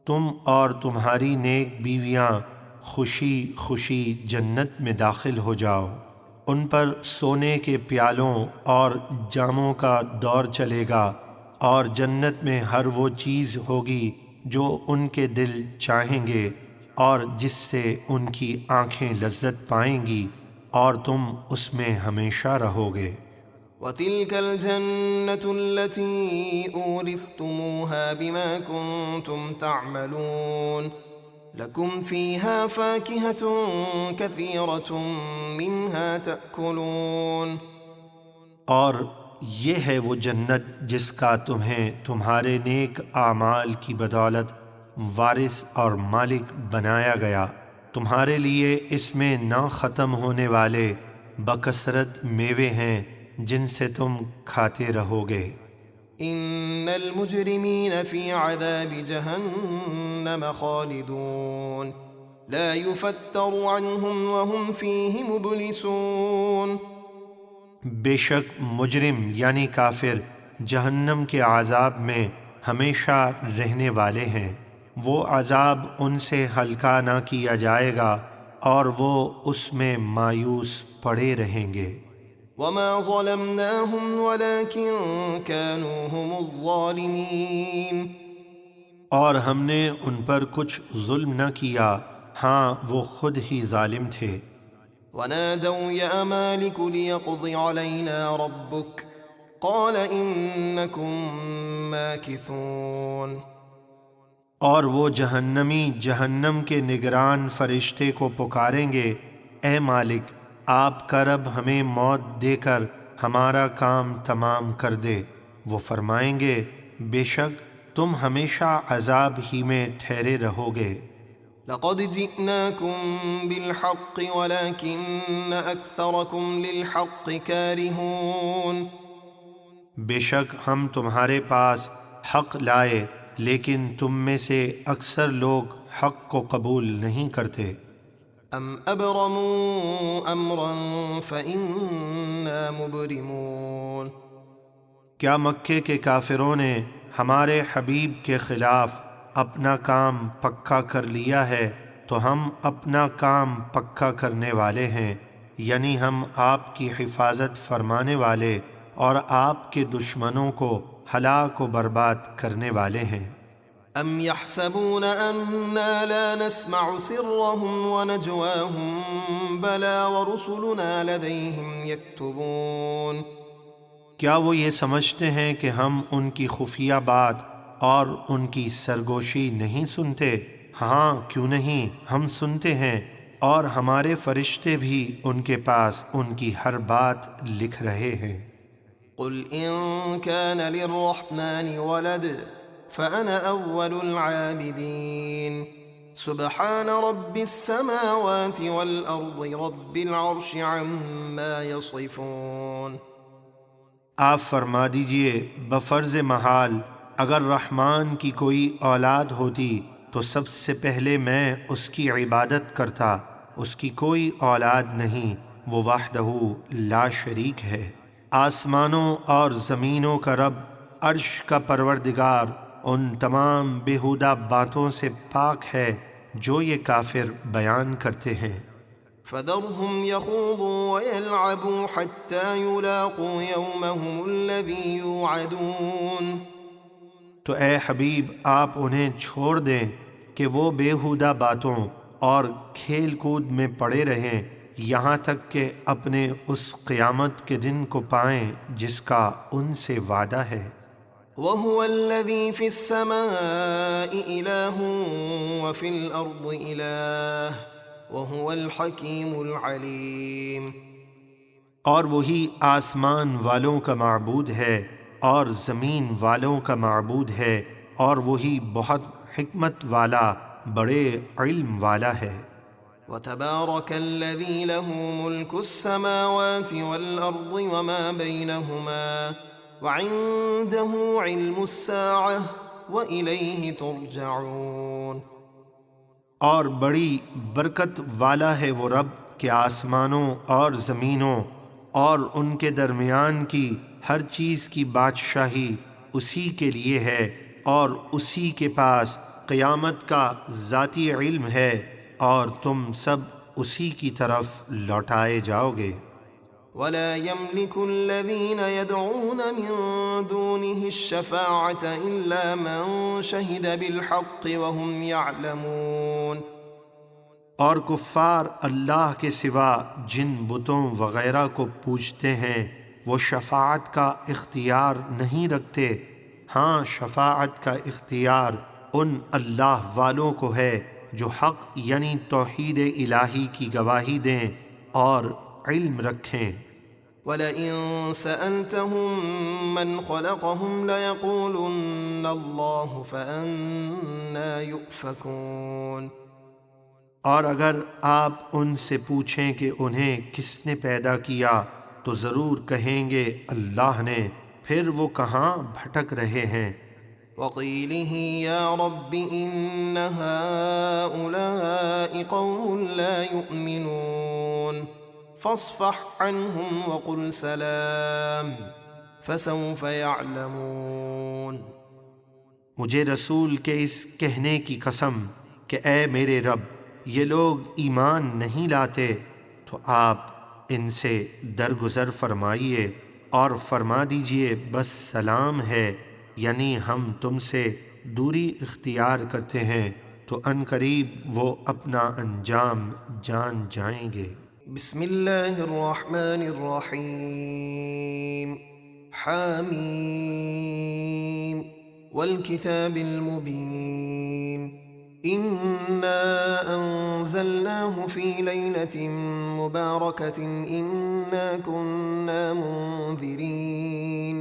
تم اور تمہاری نیک بیویاں خوشی خوشی جنت میں داخل ہو جاؤ، ان پر سونے کے پیالوں اور جاموں کا دور چلے گا، اور جنت میں ہر وہ چیز ہوگی جو ان کے دل چاہیں گے اور جس سے ان کی آنکھیں لذت پائیں گی، اور تم اس میں ہمیشہ رہو گے۔ وَتِلْكَ الْجَنَّةُ الَّتِي أُورِثْتُمُوهَا بِمَا كُنتُمْ تَعْمَلُونَ لَكُمْ فِيهَا فَاكِهَةٌ كَثِيرَةٌ مِّنْهَا تَأْكُلُونَ۔ اور یہ ہے وہ جنت جس کا تمہیں تمہارے نیک اعمال کی بدولت وارث اور مالک بنایا گیا، تمہارے لیے اس میں نہ ختم ہونے والے بکثرت میوے ہیں جن سے تم کھاتے رہو گے۔ ان المجرمین فی عذاب جہنم خالدون لا یفتر عنہم وهم فیہ مبلسون۔ بے شک مجرم یعنی کافر جہنم کے عذاب میں ہمیشہ رہنے والے ہیں، وہ عذاب ان سے ہلکا نہ کیا جائے گا اور وہ اس میں مایوس پڑے رہیں گے۔ وما ظلمناهم ولكن كانوا هم الظالمین۔ اور ہم نے ان پر کچھ ظلم نہ کیا، ہاں وہ خود ہی ظالم تھے۔ ونادوا يا مالك ليقض علينا ربك قال إنكم ماكثون۔ اور وہ جہنمی جہنم کے نگران فرشتے کو پکاریں گے، اے مالک آپ کا رب ہمیں موت دے کر ہمارا کام تمام کر دے۔ وہ فرمائیں گے بے شک تم ہمیشہ عذاب ہی میں ٹھہرے رہو گے۔ لقد جئناكم بالحق ولكن أكثركم للحق كارهون۔ بے شک ہم تمہارے پاس حق لائے لیکن تم میں سے اکثر لوگ حق کو قبول نہیں کرتے۔ ام ابرموا امرا فإنا مبرمون۔ کیا مکے کے کافروں نے ہمارے حبیب کے خلاف اپنا کام پکا کر لیا ہے تو ہم اپنا کام پکا کرنے والے ہیں، یعنی ہم آپ کی حفاظت فرمانے والے اور آپ کے دشمنوں کو ہلاک و برباد کرنے والے ہیں۔ ام يحسبون أنا لا نسمع سرهم ونجواهم بلى ورسلنا لديهم يكتبون۔ کیا وہ یہ سمجھتے ہیں کہ ہم ان کی خفیہ بات اور ان کی سرگوشی نہیں سنتے؟ ہاں، کیوں نہیں، ہم سنتے ہیں، اور ہمارے فرشتے بھی ان کے پاس ان کی ہر بات لکھ رہے ہیں۔ قل إن كان للرحمن ولد فأنا أول العابدين سبحان رب السماوات والأرض رب العرش عما يصفون۔ آپ فرما دیجئے بفرض محال اگر رحمان کی کوئی اولاد ہوتی تو سب سے پہلے میں اس کی عبادت کرتا، اس کی کوئی اولاد نہیں، وہ وحدہ لا شریک ہے، آسمانوں اور زمینوں کا رب، عرش کا پروردگار، ان تمام بیہودہ باتوں سے پاک ہے جو یہ کافر بیان کرتے ہیں۔ فذرهم يخوضوا ويلعبوا حتى يلاقوا يومهم الذي يوعدون۔ تو اے حبیب آپ انہیں چھوڑ دیں کہ وہ بیہودہ باتوں اور کھیل کود میں پڑے رہیں یہاں تک کہ اپنے اس قیامت کے دن کو پائیں جس کا ان سے وعدہ ہے۔ وهو الذي في السماء إله وفي الأرض إله وهو الحكيم العليم۔ اور وہی آسمان والوں کا معبود ہے اور زمین والوں کا معبود ہے، اور وہی بہت حکمت والا، بڑے علم والا ہے۔ وتبارك الذي له ملك السماوات والأرض وما بينهما وعنده علم الساعة وإليه ترجعون۔ اور بڑی برکت والا ہے وہ رب کہ آسمانوں اور زمینوں اور ان کے درمیان کی ہر چیز کی بادشاہی اسی کے لیے ہے، اور اسی کے پاس قیامت کا ذاتی علم ہے، اور تم سب اسی کی طرف لوٹائے جاؤ گے۔ ولا يملك الذين يدعون من دونه الشفاعة إلا من شهد بالحق وهم يعلمون۔ اور کفار اللہ کے سوا جن بتوں وغیرہ کو پوجتے ہیں وہ شفاعت کا اختیار نہیں رکھتے، ہاں شفاعت کا اختیار ان اللہ والوں کو ہے جو حق یعنی توحید الہی کی گواہی دیں اور علم رکھیں۔ وَلَئِن سَأَلْتَهُم مَّنْ خَلَقَهُمْ لَيَقُولُنَّ اللَّهُ فَأَنَّىٰ يُؤْفَكُونَ۔ اور اگر آپ ان سے پوچھیں کہ انہیں کس نے پیدا کیا تو ضرور کہیں گے اللہ نے، پھر وہ کہاں بھٹک رہے ہیں۔ وَقِيلِهِ يَا رَبِّ إِنَّ هَٰؤُلَاءِ قَوْمٌ لَّا يُؤْمِنُونَ فاصفح عنهم وقل سلام فسوف يعلمون۔ مجھے رسول کے اس کہنے کی قسم کہ اے میرے رب یہ لوگ ایمان نہیں لاتے، تو آپ ان سے درگزر فرمائیے اور فرما دیجئے بس سلام ہے، یعنی ہم تم سے دوری اختیار کرتے ہیں، تو ان قریب وہ اپنا انجام جان جائیں گے۔ بسم اللہ الرحمن الرحیم حامیم والکتاب المبین انا انزلناه فی لیلۃ مبارکۃ انا کنا منذرین۔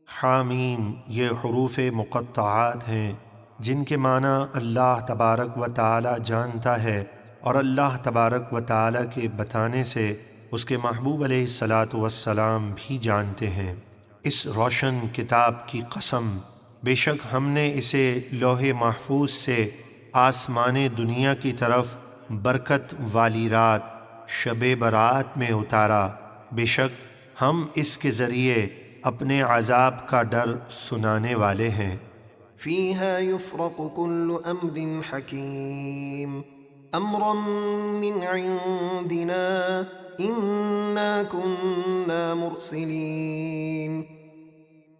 حامیم یہ حروف مقطعات ہیں جن کے معنی اللہ تبارک و تعالی جانتا ہے، اور اللہ تبارک و تعالی کے بتانے سے اس کے محبوب علیہ الصلاۃ والسلام بھی جانتے ہیں۔ اس روشن کتاب کی قسم، بے شک ہم نے اسے لوح محفوظ سے آسمان دنیا کی طرف برکت والی رات شب برات میں اتارا، بے شک ہم اس کے ذریعے اپنے عذاب کا ڈر سنانے والے ہیں۔ فیہا یفرق کل امر حکیم أمرا من عندنا إنا كنا مرسلين۔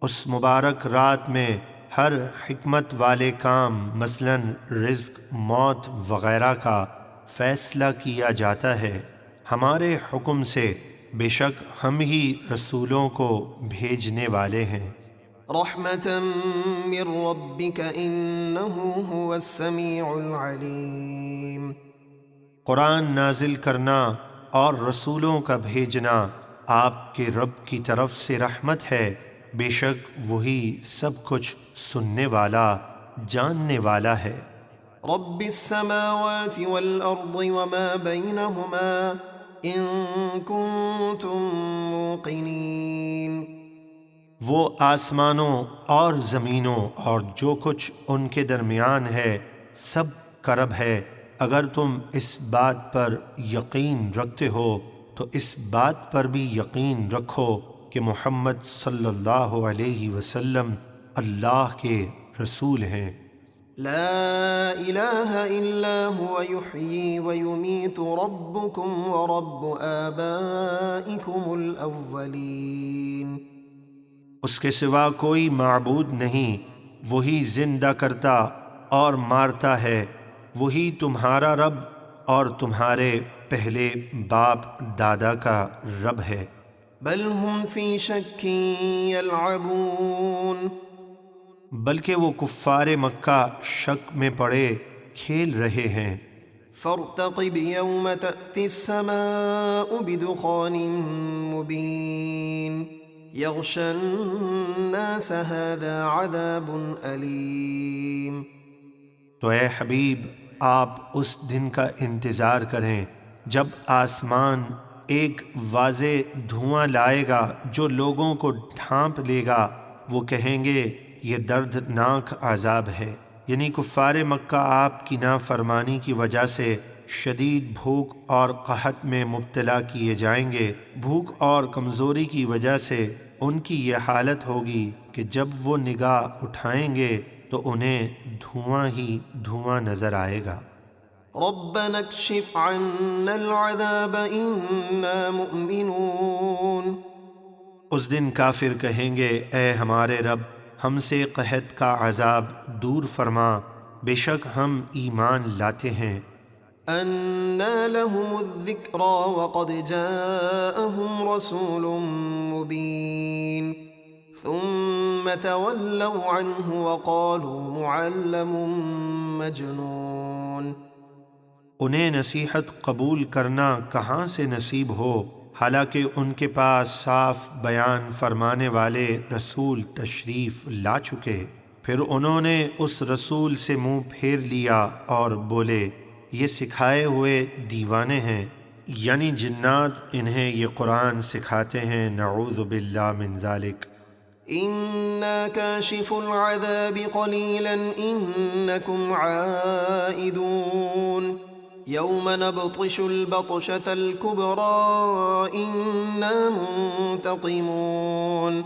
اس مبارک رات میں ہر حکمت والے کام مثلاً رزق، موت وغیرہ کا فیصلہ کیا جاتا ہے ہمارے حکم سے، بے شک ہم ہی رسولوں کو بھیجنے والے ہیں۔ رحمة من ربك إنه هو السميع العليم۔ قرآن نازل کرنا اور رسولوں کا بھیجنا آپ کے رب کی طرف سے رحمت ہے، بے شک وہی سب کچھ سننے والا، جاننے والا ہے۔ رب السماوات والأرض وما بينهما إن كنتم موقنين۔ وہ آسمانوں اور زمینوں اور جو کچھ ان کے درمیان ہے سب کا رب ہے، اگر تم اس بات پر یقین رکھتے ہو تو اس بات پر بھی یقین رکھو کہ محمد صلی اللہ علیہ وسلم اللہ کے رسول ہیں۔ لا إله إلا هو يحيي ويميت ربكم ورب آبائكم الأولين۔ اس کے سوا کوئی معبود نہیں، وہی زندہ کرتا اور مارتا ہے، وہی تمہارا رب اور تمہارے پہلے باپ دادا کا رب ہے۔ بل هم في شك يلعبون۔ بلکہ وہ کفار مکہ شک میں پڑے کھیل رہے ہیں۔ فارتقب يوم تأتي السماء بدخان مبين يغشى الناس هذا عذاب أليم۔ تو اے حبیب آپ اس دن کا انتظار کریں جب آسمان ایک واضح دھواں لائے گا جو لوگوں کو ڈھانپ لے گا، وہ کہیں گے یہ دردناک عذاب ہے، یعنی کفار مکہ آپ کی نافرمانی کی وجہ سے شدید بھوک اور قحط میں مبتلا کیے جائیں گے۔ بھوک اور کمزوری کی وجہ سے ان کی یہ حالت ہوگی کہ جب وہ نگاہ اٹھائیں گے تو انہیں دھواں ہی دھواں نظر آئے گا۔ ربنا اكشف عنا العذاب إنا مؤمنون۔ اس دن کافر کہیں گے اے ہمارے رب ہم سے قحط کا عذاب دور فرما، بے شک ہم ایمان لاتے ہیں۔ أنى لهم الذكرى وقد جاءهم رسول مبين ثم تولوا عنه وقالوا معلم مجنون۔ انہیں نصیحت قبول کرنا کہاں سے نصیب ہو، حالانکہ ان کے پاس صاف بیان فرمانے والے رسول تشریف لا چکے، پھر انہوں نے اس رسول سے منہ پھیر لیا اور بولے یہ سکھائے ہوئے دیوانے ہیں، یعنی جنات انہیں یہ قرآن سکھاتے ہیں، نعوذ باللہ من ذالک۔ إنا كاشف العذاب قليلا إنكم عائدون يوم نبطش البطشة الكبرى إنا منتقمون۔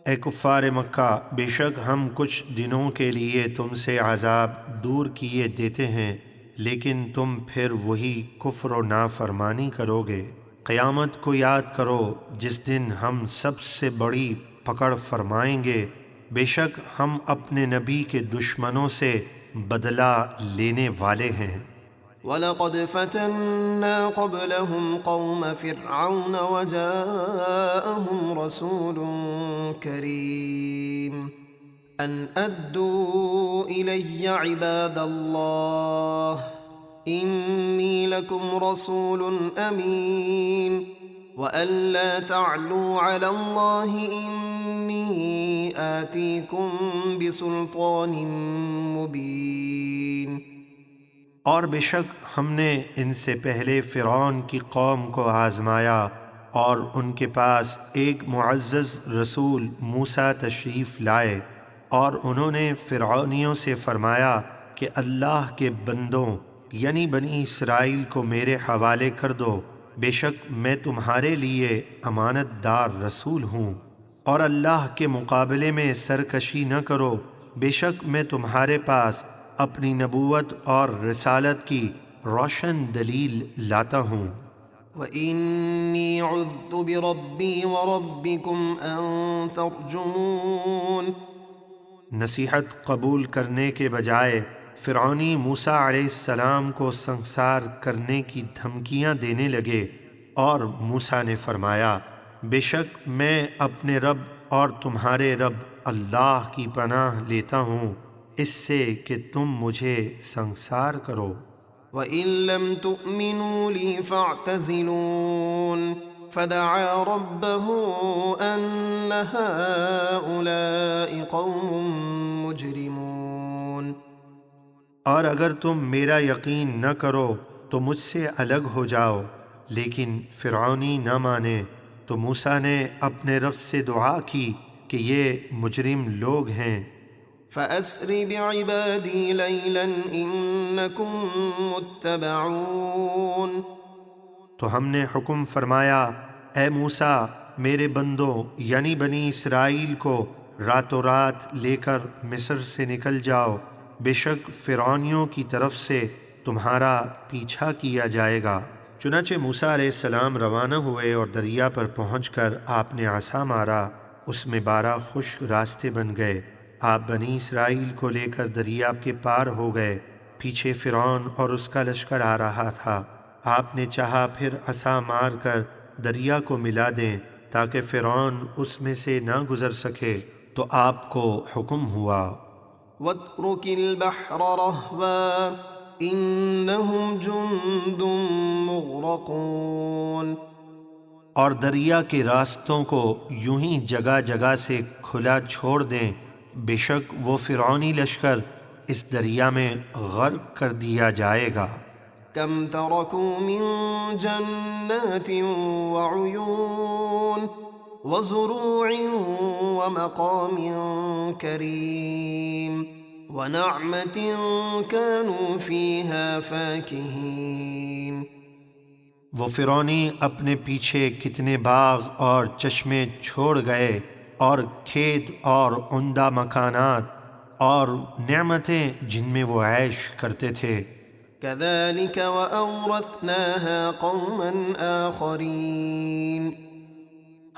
اے کفار مکہ، بے شک ہم کچھ دنوں کے لیے تم سے عذاب دور کیے دیتے ہیں، لیکن تم پھر وہی کفر و نافرمانی کرو گے۔ قیامت کو یاد کرو جس دن ہم سب سے بڑی پکڑ فرمائیں گے، بے شک ہم اپنے نبی کے دشمنوں سے بدلہ لینے والے ہیں۔ وَلَقَدْ فَتَنَّا قَبْلَهُمْ قَوْمَ فِرْعَوْنَ وَجَاءَهُمْ رَسُولٌ كَرِيمٌ أَنْ أَدُّوا إِلَيَّ عِبَادَ اللَّهِ إِنِّي لَكُمْ رَسُولٌ أَمِينٌ وَأَن لَّا تَعْلُوا عَلَى اللَّهِ إِنِّي آتِيكُمْ بِسُلْطَانٍ مُّبِينٍ۔ اور بے شک ہم نے ان سے پہلے فرعون کی قوم کو آزمایا اور ان کے پاس ایک معزز رسول موسیٰ تشریف لائے، اور انہوں نے فرعونیوں سے فرمایا کہ اللہ کے بندوں یعنی بنی اسرائیل کو میرے حوالے کر دو، بے شک میں تمہارے لیے امانت دار رسول ہوں، اور اللہ کے مقابلے میں سرکشی نہ کرو، بے شک میں تمہارے پاس اپنی نبوت اور رسالت کی روشن دلیل لاتا ہوں۔ وَإِنِّي عُذْتُ بِرَبِّي وَرَبِّكُمْ أَن تَرْجُمُونِ۔ نصیحت قبول کرنے کے بجائے فرعونی موسیٰ علیہ السلام کو سنسار کرنے کی دھمکیاں دینے لگے، اور موسیٰ نے فرمایا بے شک میں اپنے رب اور تمہارے رب اللہ کی پناہ لیتا ہوں اس سے کہ تم مجھے سنسار کرو۔ وَإِن لَّمْ تُؤْمِنُوا لِي فَاعْتَزِلُونِ فَدَعَا رَبَّهُ أَنَّ هَٰؤُلَاءِ قَوْمٌ مُّجْرِمُونَ۔ اور اگر تم میرا یقین نہ کرو تو مجھ سے الگ ہو جاؤ، لیکن فرعونی نہ مانے تو موسیٰ نے اپنے رب سے دعا کی کہ یہ مجرم لوگ ہیں۔ فَأَسْرِ بِعِبَادِي لَيْلًا إِنَّكُم مُّتَّبَعُونَ۔ تو ہم نے حکم فرمایا اے موسیٰ میرے بندوں یعنی بنی اسرائیل کو راتوں رات لے کر مصر سے نکل جاؤ، بے شک فرعونیوں کی طرف سے تمہارا پیچھا کیا جائے گا۔ چنانچہ موسیٰ علیہ السلام روانہ ہوئے اور دریا پر پہنچ کر آپ نے عصا مارا، اس میں 12 خشک راستے بن گئے۔ آپ بنی اسرائیل کو لے کر دریا کے پار ہو گئے، پیچھے فرعون اور اس کا لشکر آ رہا تھا۔ آپ نے چاہا پھر عصا مار کر دریا کو ملا دیں تاکہ فرعون اس میں سے نہ گزر سکے، تو آپ کو حکم ہوا وَاتْرُكِ الْبَحْرَ رَهْوًا إِنَّهُمْ جُندٌ مُّغْرَقُونَ۔ اور دریا کے راستوں کو یوں ہی جگہ جگہ سے کھلا چھوڑ دیں، بے شک وہ فرعونی لشکر اس دریا میں غرق کر دیا جائے گا۔ كَمْ تَرَكُوا مِن جَنَّاتٍ وَعُيُونٍ وَزُرُوعٍ وَمَقَامٍ كَرِيمٍ وَنَعْمَةٍ كَانُوا فِيهَا فَاكِهِينَ۔ وہ فرعونی اپنے پیچھے کتنے باغ اور چشمے چھوڑ گئے، اور کھیت اور عمدہ مکانات اور نعمتیں جن میں وہ عیش کرتے تھے۔ كَذَلِكَ وَأَوْرَثْنَاهَا قَوْمًا آخَرِينَ۔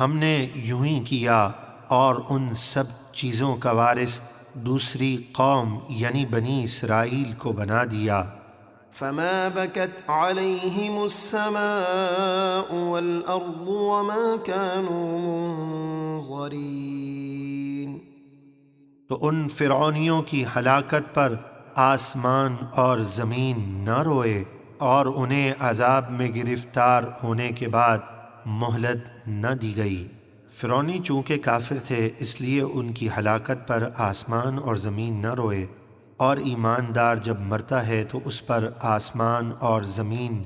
ہم نے یوں ہی کیا اور ان سب چیزوں کا وارث دوسری قوم یعنی بنی اسرائیل کو بنا دیا۔ فَمَا بَكَتْ عَلَيْهِمُ السَّمَاءُ وَالْأَرْضُ وَمَا كَانُوا مُنظَرِينَ۔ تو ان فرعونیوں کی ہلاکت پر آسمان اور زمین نہ روئے، اور انہیں عذاب میں گرفتار ہونے کے بعد مہلت نہ دی گئی۔ فرعونی چونکہ کافر تھے اس لیے ان کی ہلاکت پر آسمان اور زمین نہ روئے، اور ایماندار جب مرتا ہے تو اس پر آسمان اور زمین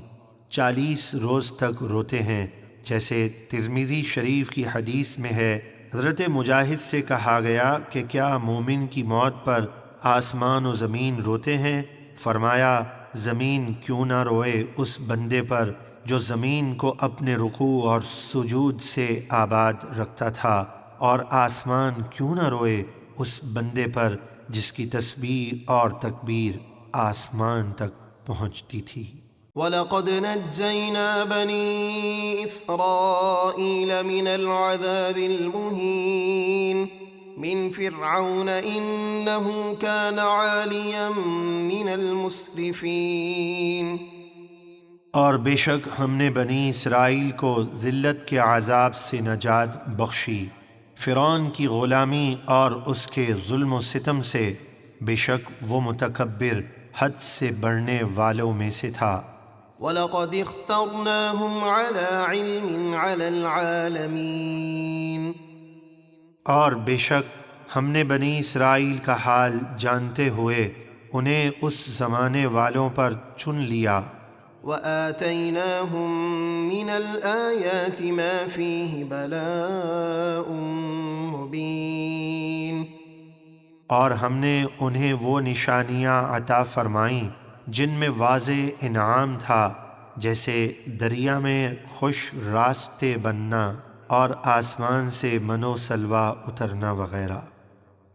40 روز تک روتے ہیں، جیسے ترمذی شریف کی حدیث میں ہے۔ حضرت مجاہد سے کہا گیا کہ کیا مومن کی موت پر آسمان و زمین روتے ہیں؟ فرمایا زمین کیوں نہ روئے اس بندے پر جو زمین کو اپنے رکوع اور سجود سے آباد رکھتا تھا، اور آسمان کیوں نہ روئے اس بندے پر جس کی تسبیح اور تکبیر آسمان تک پہنچتی تھی۔ وَلَقَدْ نَجَّيْنَا بَنِي إِسْرَائِيلَ مِنَ الْعَذَابِ الْمُهِينِ مِنْ فِرْعَوْنَ إِنَّهُ كَانَ عَالِيًا مِنَ الْمُسْرِفِينَ۔ اور بے شک ہم نے بنی اسرائیل کو ذلت کے عذاب سے نجات بخشی، فرعون کی غلامی اور اس کے ظلم و ستم سے، بے شک وہ متکبر حد سے بڑھنے والوں میں سے تھا۔ وَلَقَدِ اخْتَرْنَاهُمْ عَلَى عِلْمٍ عَلَى الْعَالَمِينَ۔ اور بے شک ہم نے بنی اسرائیل کا حال جانتے ہوئے انہیں اس زمانے والوں پر چن لیا۔ وَآتَيْنَاهُم مِّنَ الْآيَاتِ مَا فِيهِ بَلَاءٌ مُّبِينٌ۔ اور ہم نے انہیں وہ نشانیاں عطا فرمائیں جن میں واضح انعام تھا، جیسے دریا میں خوش راستے بننا اور آسمان سے منو سلوہ اترنا وغیرہ۔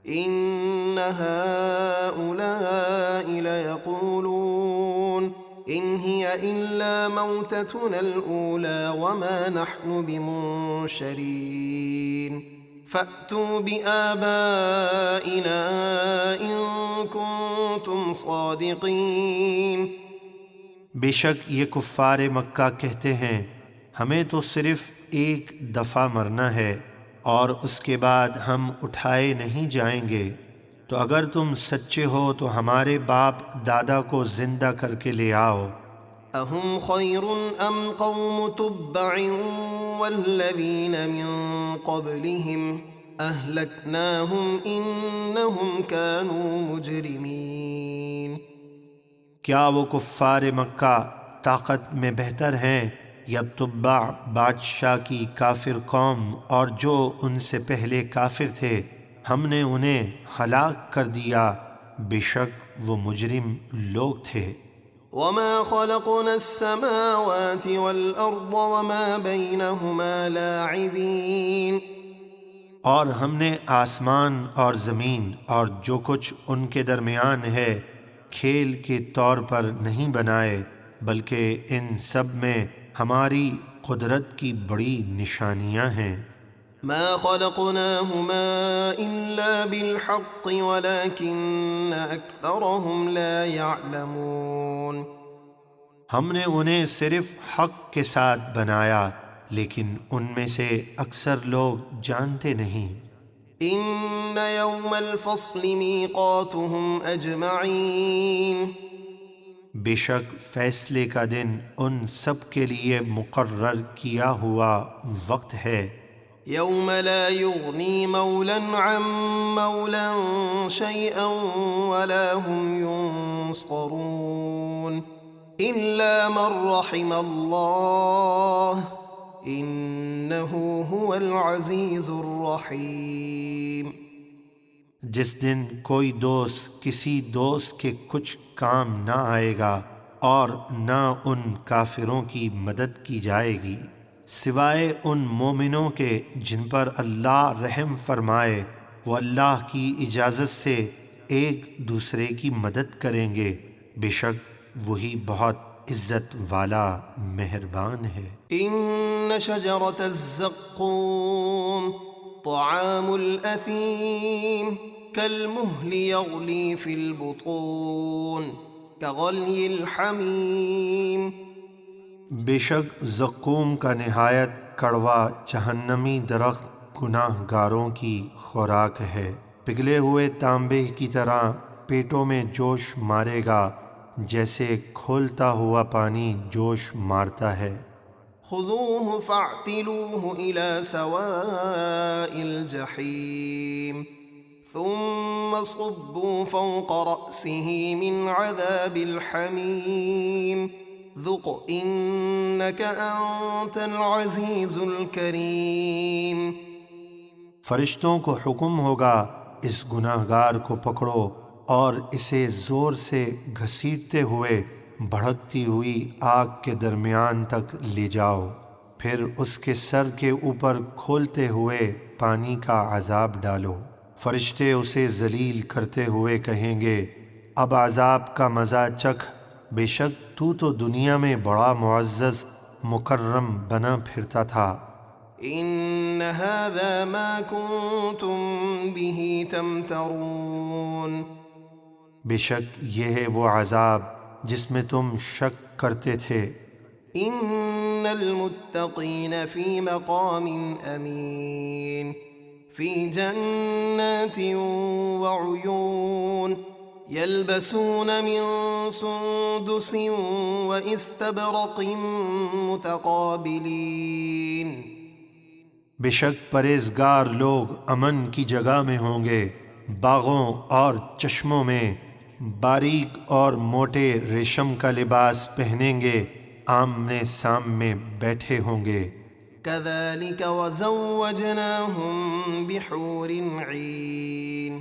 إِنَّ هَٰؤُلَاءِ لَيَقُولُونَ إن هي إلا موتتنا الأولى وما نحن بمنشرين فأتوا بآبائنا إن كنتم صادقين۔ بے شک یہ کفار مکہ کہتے ہیں ہمیں تو صرف ایک دفعہ مرنا ہے اور اس کے بعد ہم اٹھائے نہیں جائیں گے، تو اگر تم سچے ہو تو ہمارے باپ دادا کو زندہ کر کے لے آؤ۔ أهم خير أم قوم تبع والذين من قبلهم أهلكناهم إنهم كانوا مجرمين۔ کیا وہ کفار مکہ طاقت میں بہتر ہیں یا تبع بادشاہ کی کافر قوم اور جو ان سے پہلے کافر تھے؟ ہم نے انہیں ہلاک کر دیا، بے شک وہ مجرم لوگ تھے۔ وما خلقنا السماوات والأرض وما بينهما لاعبين۔ اور ہم نے آسمان اور زمین اور جو کچھ ان کے درمیان ہے کھیل کے طور پر نہیں بنائے، بلکہ ان سب میں ہماری قدرت کی بڑی نشانیاں ہیں۔ ما خلقناهما إلا بالحق ولكن أكثرهم لا يعلمون۔ ہم نے انہیں صرف حق کے ساتھ بنایا لیکن ان میں سے اکثر لوگ جانتے نہیں۔ إن يوم الفصل ميقاتهم أجمعين۔ بے شک فیصلے کا دن ان سب کے لیے مقرر کیا ہوا وقت ہے۔ يوم لا يغني مولا عن مولا شيئا ولا هم ينصرون إلا من رحم الله إنه هو العزيز الرحيم۔ جس دن کوئی دوست کسی دوست کے کچھ کام نہ آئے گا اور نہ ان کافروں کی مدد کی جائے گی سوائے ان مومنوں کے جن پر اللہ رحم فرمائے، وہ اللہ کی اجازت سے ایک دوسرے کی مدد کریں گے، بے شک وہی بہت عزت والا مہربان ہے۔ إن شجرة الزقوم طعام الأثيم كالمهل يغلي في البطون كغلي الحميم۔ بے شک زقوم کا نہایت کڑوا جہنمی درخت گناہ گاروں کی خوراک ہے، پگھلے ہوئے تانبے کی طرح پیٹوں میں جوش مارے گا جیسے کھولتا ہوا پانی جوش مارتا ہے۔ خذوه فاعتلوه إلى سواء الجحيم ثم صبوا فوق رأسه من عذاب الحميم ذق إنك أنت العزيز الكريم۔ فرشتوں کو حکم ہوگا اس گناہ گار کو پکڑو اور اسے زور سے گھسیٹتے ہوئے بھڑکتی ہوئی آگ کے درمیان تک لے جاؤ، پھر اس کے سر کے اوپر کھولتے ہوئے پانی کا عذاب ڈالو۔ فرشتے اسے ذلیل کرتے ہوئے کہیں گے اب عذاب کا مزہ چکھ، بے شک تو دنیا میں بڑا معزز مکرم بنا پھرتا تھا۔ إن هذا ما كنتم به تمترون۔ بے شک یہ ہے وہ عذاب جس میں تم شک کرتے تھے۔ إن المتقين في مقام أمين في جنات وعيون يلبسون من سندس واستبرق متقابلين۔ بے شک پرہیزگار لوگ امن کی جگہ میں ہوں گے، باغوں اور چشموں میں باریک اور موٹے ریشم کا لباس پہنیں گے، آمنے سامنے بیٹھے ہوں گے۔ كذلك وزوجناهم بحور عين۔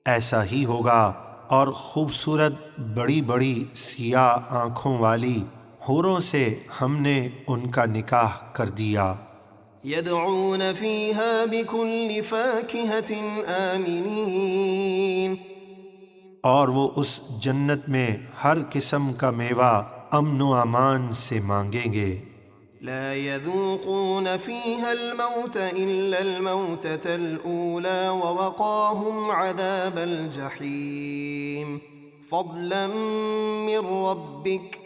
ایسا ہی ہوگا اور خوبصورت بڑی بڑی سیاہ آنکھوں والی حوروں سے ہم نے ان کا نکاح کر دیا۔ يدعون فيها بكل فاكهة آمنين۔ اور وہ اس جنت میں ہر قسم کا میوہ امن و امان سے مانگیں گے۔ لا يذوقون فيها الموت إلا الموتة الأولى ووقاهم عذاب الجحيم فضلا من ربك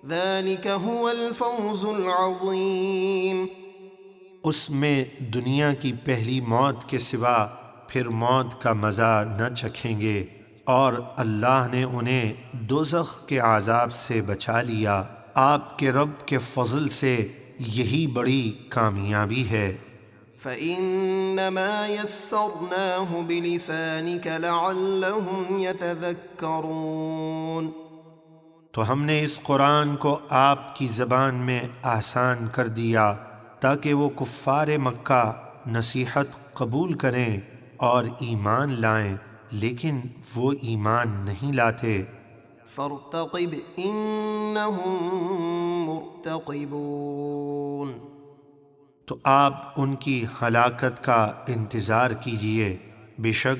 ذلك هو الفوز العظيم۔ اس میں دنیا کی پہلی موت کے سوا پھر موت کا مزہ نہ چکھیں گے، اور اللہ نے انہیں دوزخ کے عذاب سے بچا لیا۔ آپ کے رب کے فضل سے یہی بڑی کامیابی ہے۔ فإنما يسرناه بلسانك لعلهم يتذكرون۔ تو ہم نے اس قرآن کو آپ کی زبان میں آسان کر دیا تاکہ وہ کفار مکہ نصیحت قبول کریں اور ایمان لائیں، لیکن وہ ایمان نہیں لاتے۔ فارتقب إنهم مرتقبون۔ تو آپ ان کی ہلاکت کا انتظار کیجئے، بے شک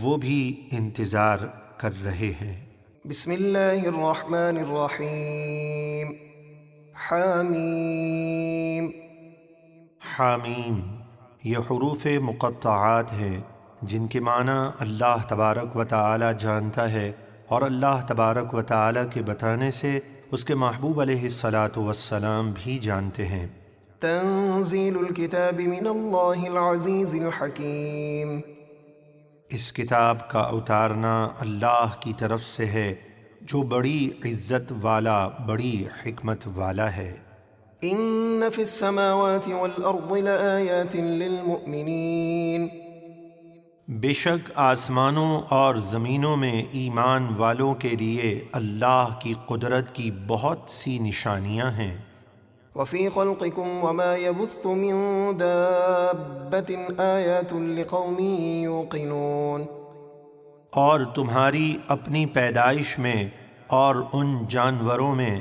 وہ بھی انتظار کر رہے ہیں۔ بسم اللہ الرحمن الرحیم حامیم۔ حامیم، یہ حروف مقطعات ہیں جن کے معنی اللہ تبارک و تعالی جانتا ہے، اور اللہ تبارک و تعالی کے بتانے سے اس کے محبوب علیہ السلام بھی جانتے ہیں۔ تنزیل الکتاب من اللہ العزیز الحکیم۔ اس کتاب کا اتارنا اللہ کی طرف سے ہے جو بڑی عزت والا، بڑی حکمت والا ہے۔ ان فی السماوات والارض لآیات للمؤمنین۔ بے شک آسمانوں اور زمینوں میں ایمان والوں کے لیے اللہ کی قدرت کی بہت سی نشانیاں ہیں۔ وفی خلقکم وما یبث من دابۃ آیات لقوم یوقنون۔ اور تمہاری اپنی پیدائش میں اور ان جانوروں میں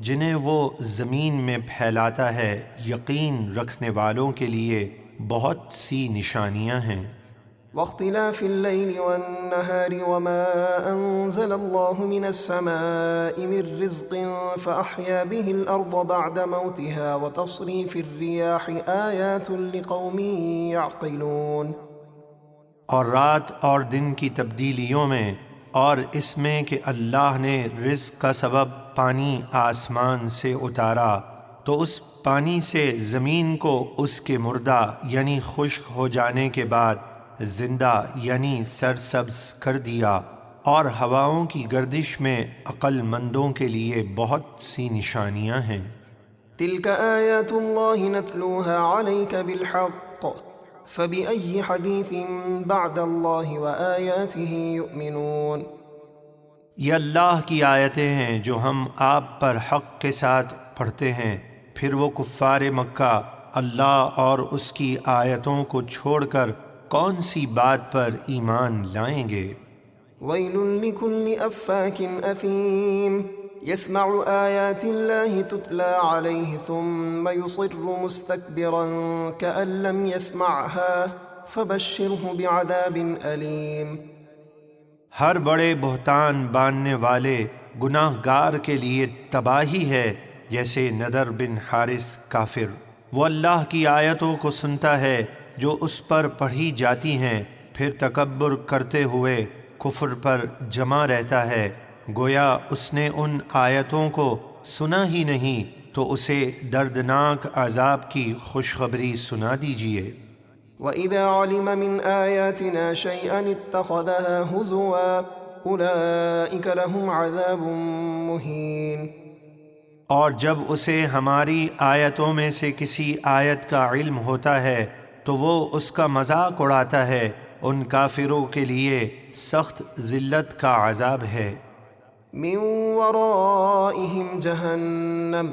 جنہیں وہ زمین میں پھیلاتا ہے، یقین رکھنے والوں کے لیے بہت سی نشانیاں ہیں۔ واختلاف اللیل والنہار وما انزل اللہ من السماء من رزق فأحیا به الارض بعد موتها وتصریف الریاح آیات لقوم یعقلون۔ اور رات اور دن کی تبدیلیوں میں، اور اس میں کہ اللہ نے رزق کا سبب پانی آسمان سے اتارا تو اس پانی سے زمین کو اس کے مردہ یعنی خشک ہو جانے کے بعد زندہ یعنی سرسبز کر دیا، اور ہواؤں کی گردش میں عقل مندوں کے لیے بہت سی نشانیاں ہیں۔ تلک آیات اللہ نتلوها علیک بالحق فبأي حدیث بعد اللہ وآیاته یؤمنون۔ یہ اللہ کی آیتیں ہیں جو ہم آپ پر حق کے ساتھ پڑھتے ہیں، پھر وہ کفار مکہ اللہ اور اس کی آیتوں کو چھوڑ کر کون سی بات پر ایمان لائیں گے؟ ویل لکل افاک اثیم یسمع آیات اللہ تتلی علیہ ثم یصر مستکبرا کأن لم يسمعها فبشرہ بعذاب علیم۔ ہر بڑے بہتان باندھنے والے گناہ گار کے لیے تباہی ہے، جیسے نضر بن حارث کافر، وہ اللہ کی آیتوں کو سنتا ہے جو اس پر پڑھی جاتی ہیں، پھر تکبر کرتے ہوئے کفر پر جمع رہتا ہے، گویا اس نے ان آیتوں کو سنا ہی نہیں، تو اسے دردناک عذاب کی خوشخبری سنا دیجیے۔ وَإِذَا عَلِمَ مِنْ آيَاتِنَا شَيْئًا اتَّخَذَهَا هُزُوًا أُولَئِكَ لَهُمْ عَذَابٌ مُهِينٌ۔ اور جب اسے ہماری آیتوں میں سے کسی آیت کا علم ہوتا ہے تو وہ اس کا مذاق اڑاتا ہے، ان کافروں کے لیے سخت ذلت کا عذاب ہے۔ من ورائهم جہنم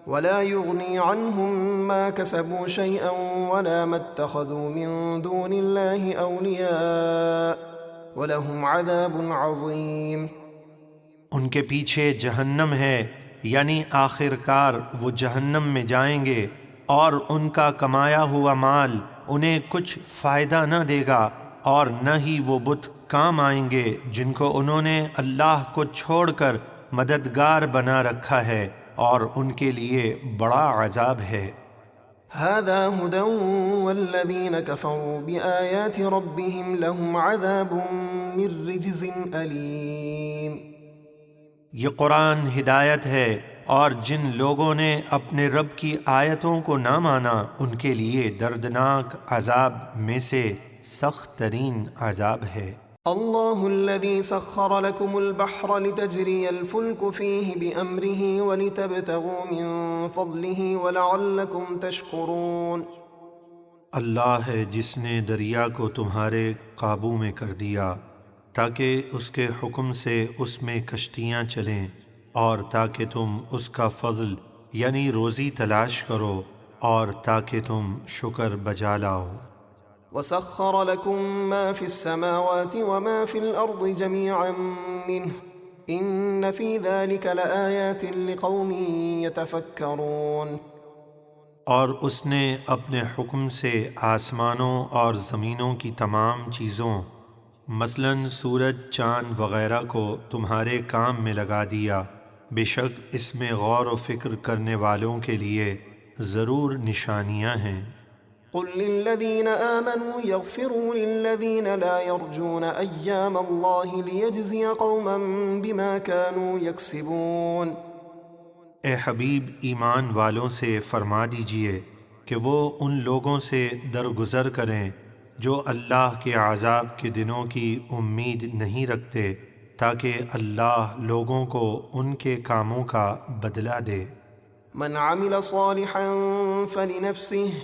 ولا يغني عنهم ما كسبوا شيئا ولا ما اتخذوا من دون الله أولياء ولهم عذاب عظيم۔ ان کے پیچھے جہنم ہے، یعنی آخر کار وہ جہنم میں جائیں گے، اور ان کا کمایا ہوا مال انہیں کچھ فائدہ نہ دے گا، اور نہ ہی وہ بت کام آئیں گے جن کو انہوں نے اللہ کو چھوڑ کر مددگار بنا رکھا ہے اور ان کے لیے بڑا عذاب ہے۔ هذا هدى والذين كفروا بآيات ربهم لهم عذاب من رجز أليم۔ یہ قرآن ہدایت ہے اور جن لوگوں نے اپنے رب کی آیتوں کو نہ مانا ان کے لیے دردناک عذاب میں سے سخت ترین عذاب ہے۔ الله الذي سخر لكم البحر لتجري الفلك فيه بأمره ولتبتغوا من فضله ولعلكم تشكرون۔ اللہ ہے جس نے دریا کو تمہارے قابو میں کر دیا تاکہ اس کے حکم سے اس میں کشتیاں چلیں اور تاکہ تم اس کا فضل یعنی روزی تلاش کرو اور تاکہ تم شکر بجا لاؤ۔ وسخر لكم ما في السماوات وما في الأرض جميعا منه إن في ذلك لآيات لقوم يتفكرون۔ اور اس نے اپنے حکم سے آسمانوں اور زمینوں کی تمام چیزوں مثلاً سورج چاند وغیرہ کو تمہارے کام میں لگا دیا، بے شک اس میں غور و فکر کرنے والوں کے لیے ضرور نشانیاں ہیں۔ قل للذين آمنوا يغفروا للذين لا يرجون أيام الله ليجزي قوما بما كانوا يكسبون۔ اے حبیب ایمان والوں سے فرما دیجئے کہ وہ ان لوگوں سے درگزر کریں جو اللہ کے عذاب کے دنوں کی امید نہیں رکھتے تاکہ اللہ لوگوں کو ان کے کاموں کا بدلہ دے۔ من عمل صالحا فلنفسه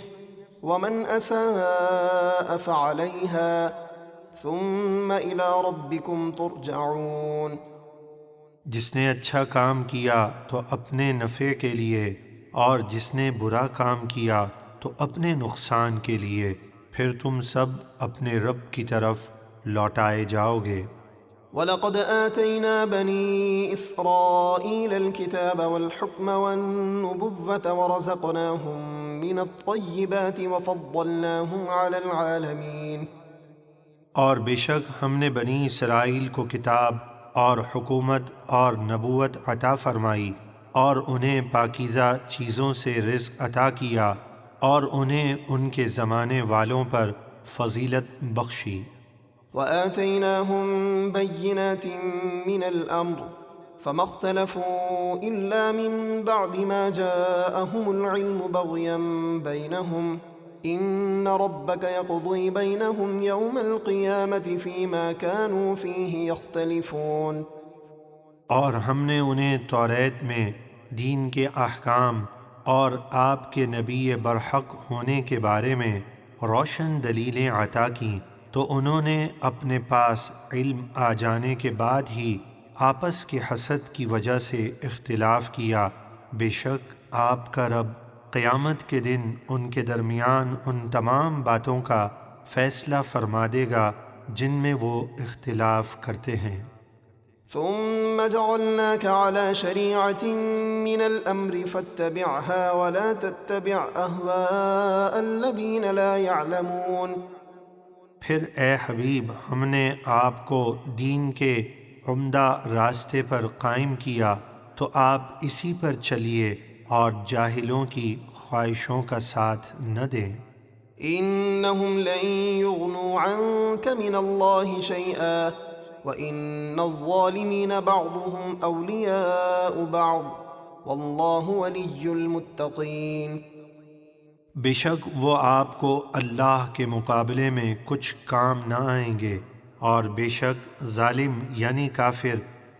ومن أساء فعليها ثم إلى ربكم ترجعون۔ جس نے اچھا کام کیا تو اپنے نفع کے لیے اور جس نے برا کام کیا تو اپنے نقصان کے لیے، پھر تم سب اپنے رب کی طرف لوٹائے جاؤ گے۔ وَلَقَدْ آتَيْنَا بَنِي إِسْرَائِيلَ الْكِتَابَ وَالْحُكْمَ وَالنُّبُوَّةَ وَرَزَقْنَاهُمْ مِنَ الطَّيِّبَاتِ وَفَضَّلْنَاهُمْ عَلَى الْعَالَمِينَ۔ اور بے شک ہم نے بنی اسرائیل کو کتاب اور حکومت اور نبوت عطا فرمائی اور انہیں پاکیزہ چیزوں سے رزق عطا کیا اور انہیں ان کے زمانے والوں پر فضیلت بخشی۔ وآتيناهم بينات من الأمر فما اختلفوا إلا من بعد ما جاءهم العلم بغيا بينهم إن ربك يقضي بينهم يوم القيامة فيما كانوا فيه يختلفون۔ اور ہم نے انہیں توریت میں دین کے احکام اور آپ کے نبی برحق ہونے کے بارے میں روشن دلیلیں عطا کیں تو انہوں نے اپنے پاس علم آ جانے کے بعد ہی آپس کے حسد کی وجہ سے اختلاف کیا۔ بے شک آپ کا رب قیامت کے دن ان کے درمیان ان تمام باتوں کا فیصلہ فرما دے گا جن میں وہ اختلاف کرتے ہیں۔ ثم جعلناك على شريعة من الأمر فاتبعها ولا تتبع أهواء الذين لا يعلمون۔ پھر اے حبیب ہم نے آپ کو دین کے عمدہ راستے پر قائم کیا تو آپ اسی پر چلیے اور جاہلوں کی خواہشوں کا ساتھ نہ دیں۔ إنهم لن يغنوا عنك من الله شيئا وإن الظالمين بعضهم أولياء بعض والله ولي المتقين۔ بے شک وہ آپ کو اللہ کے مقابلے میں کچھ کام نہ آئیں گے اور بے شک ظالم یعنی کافر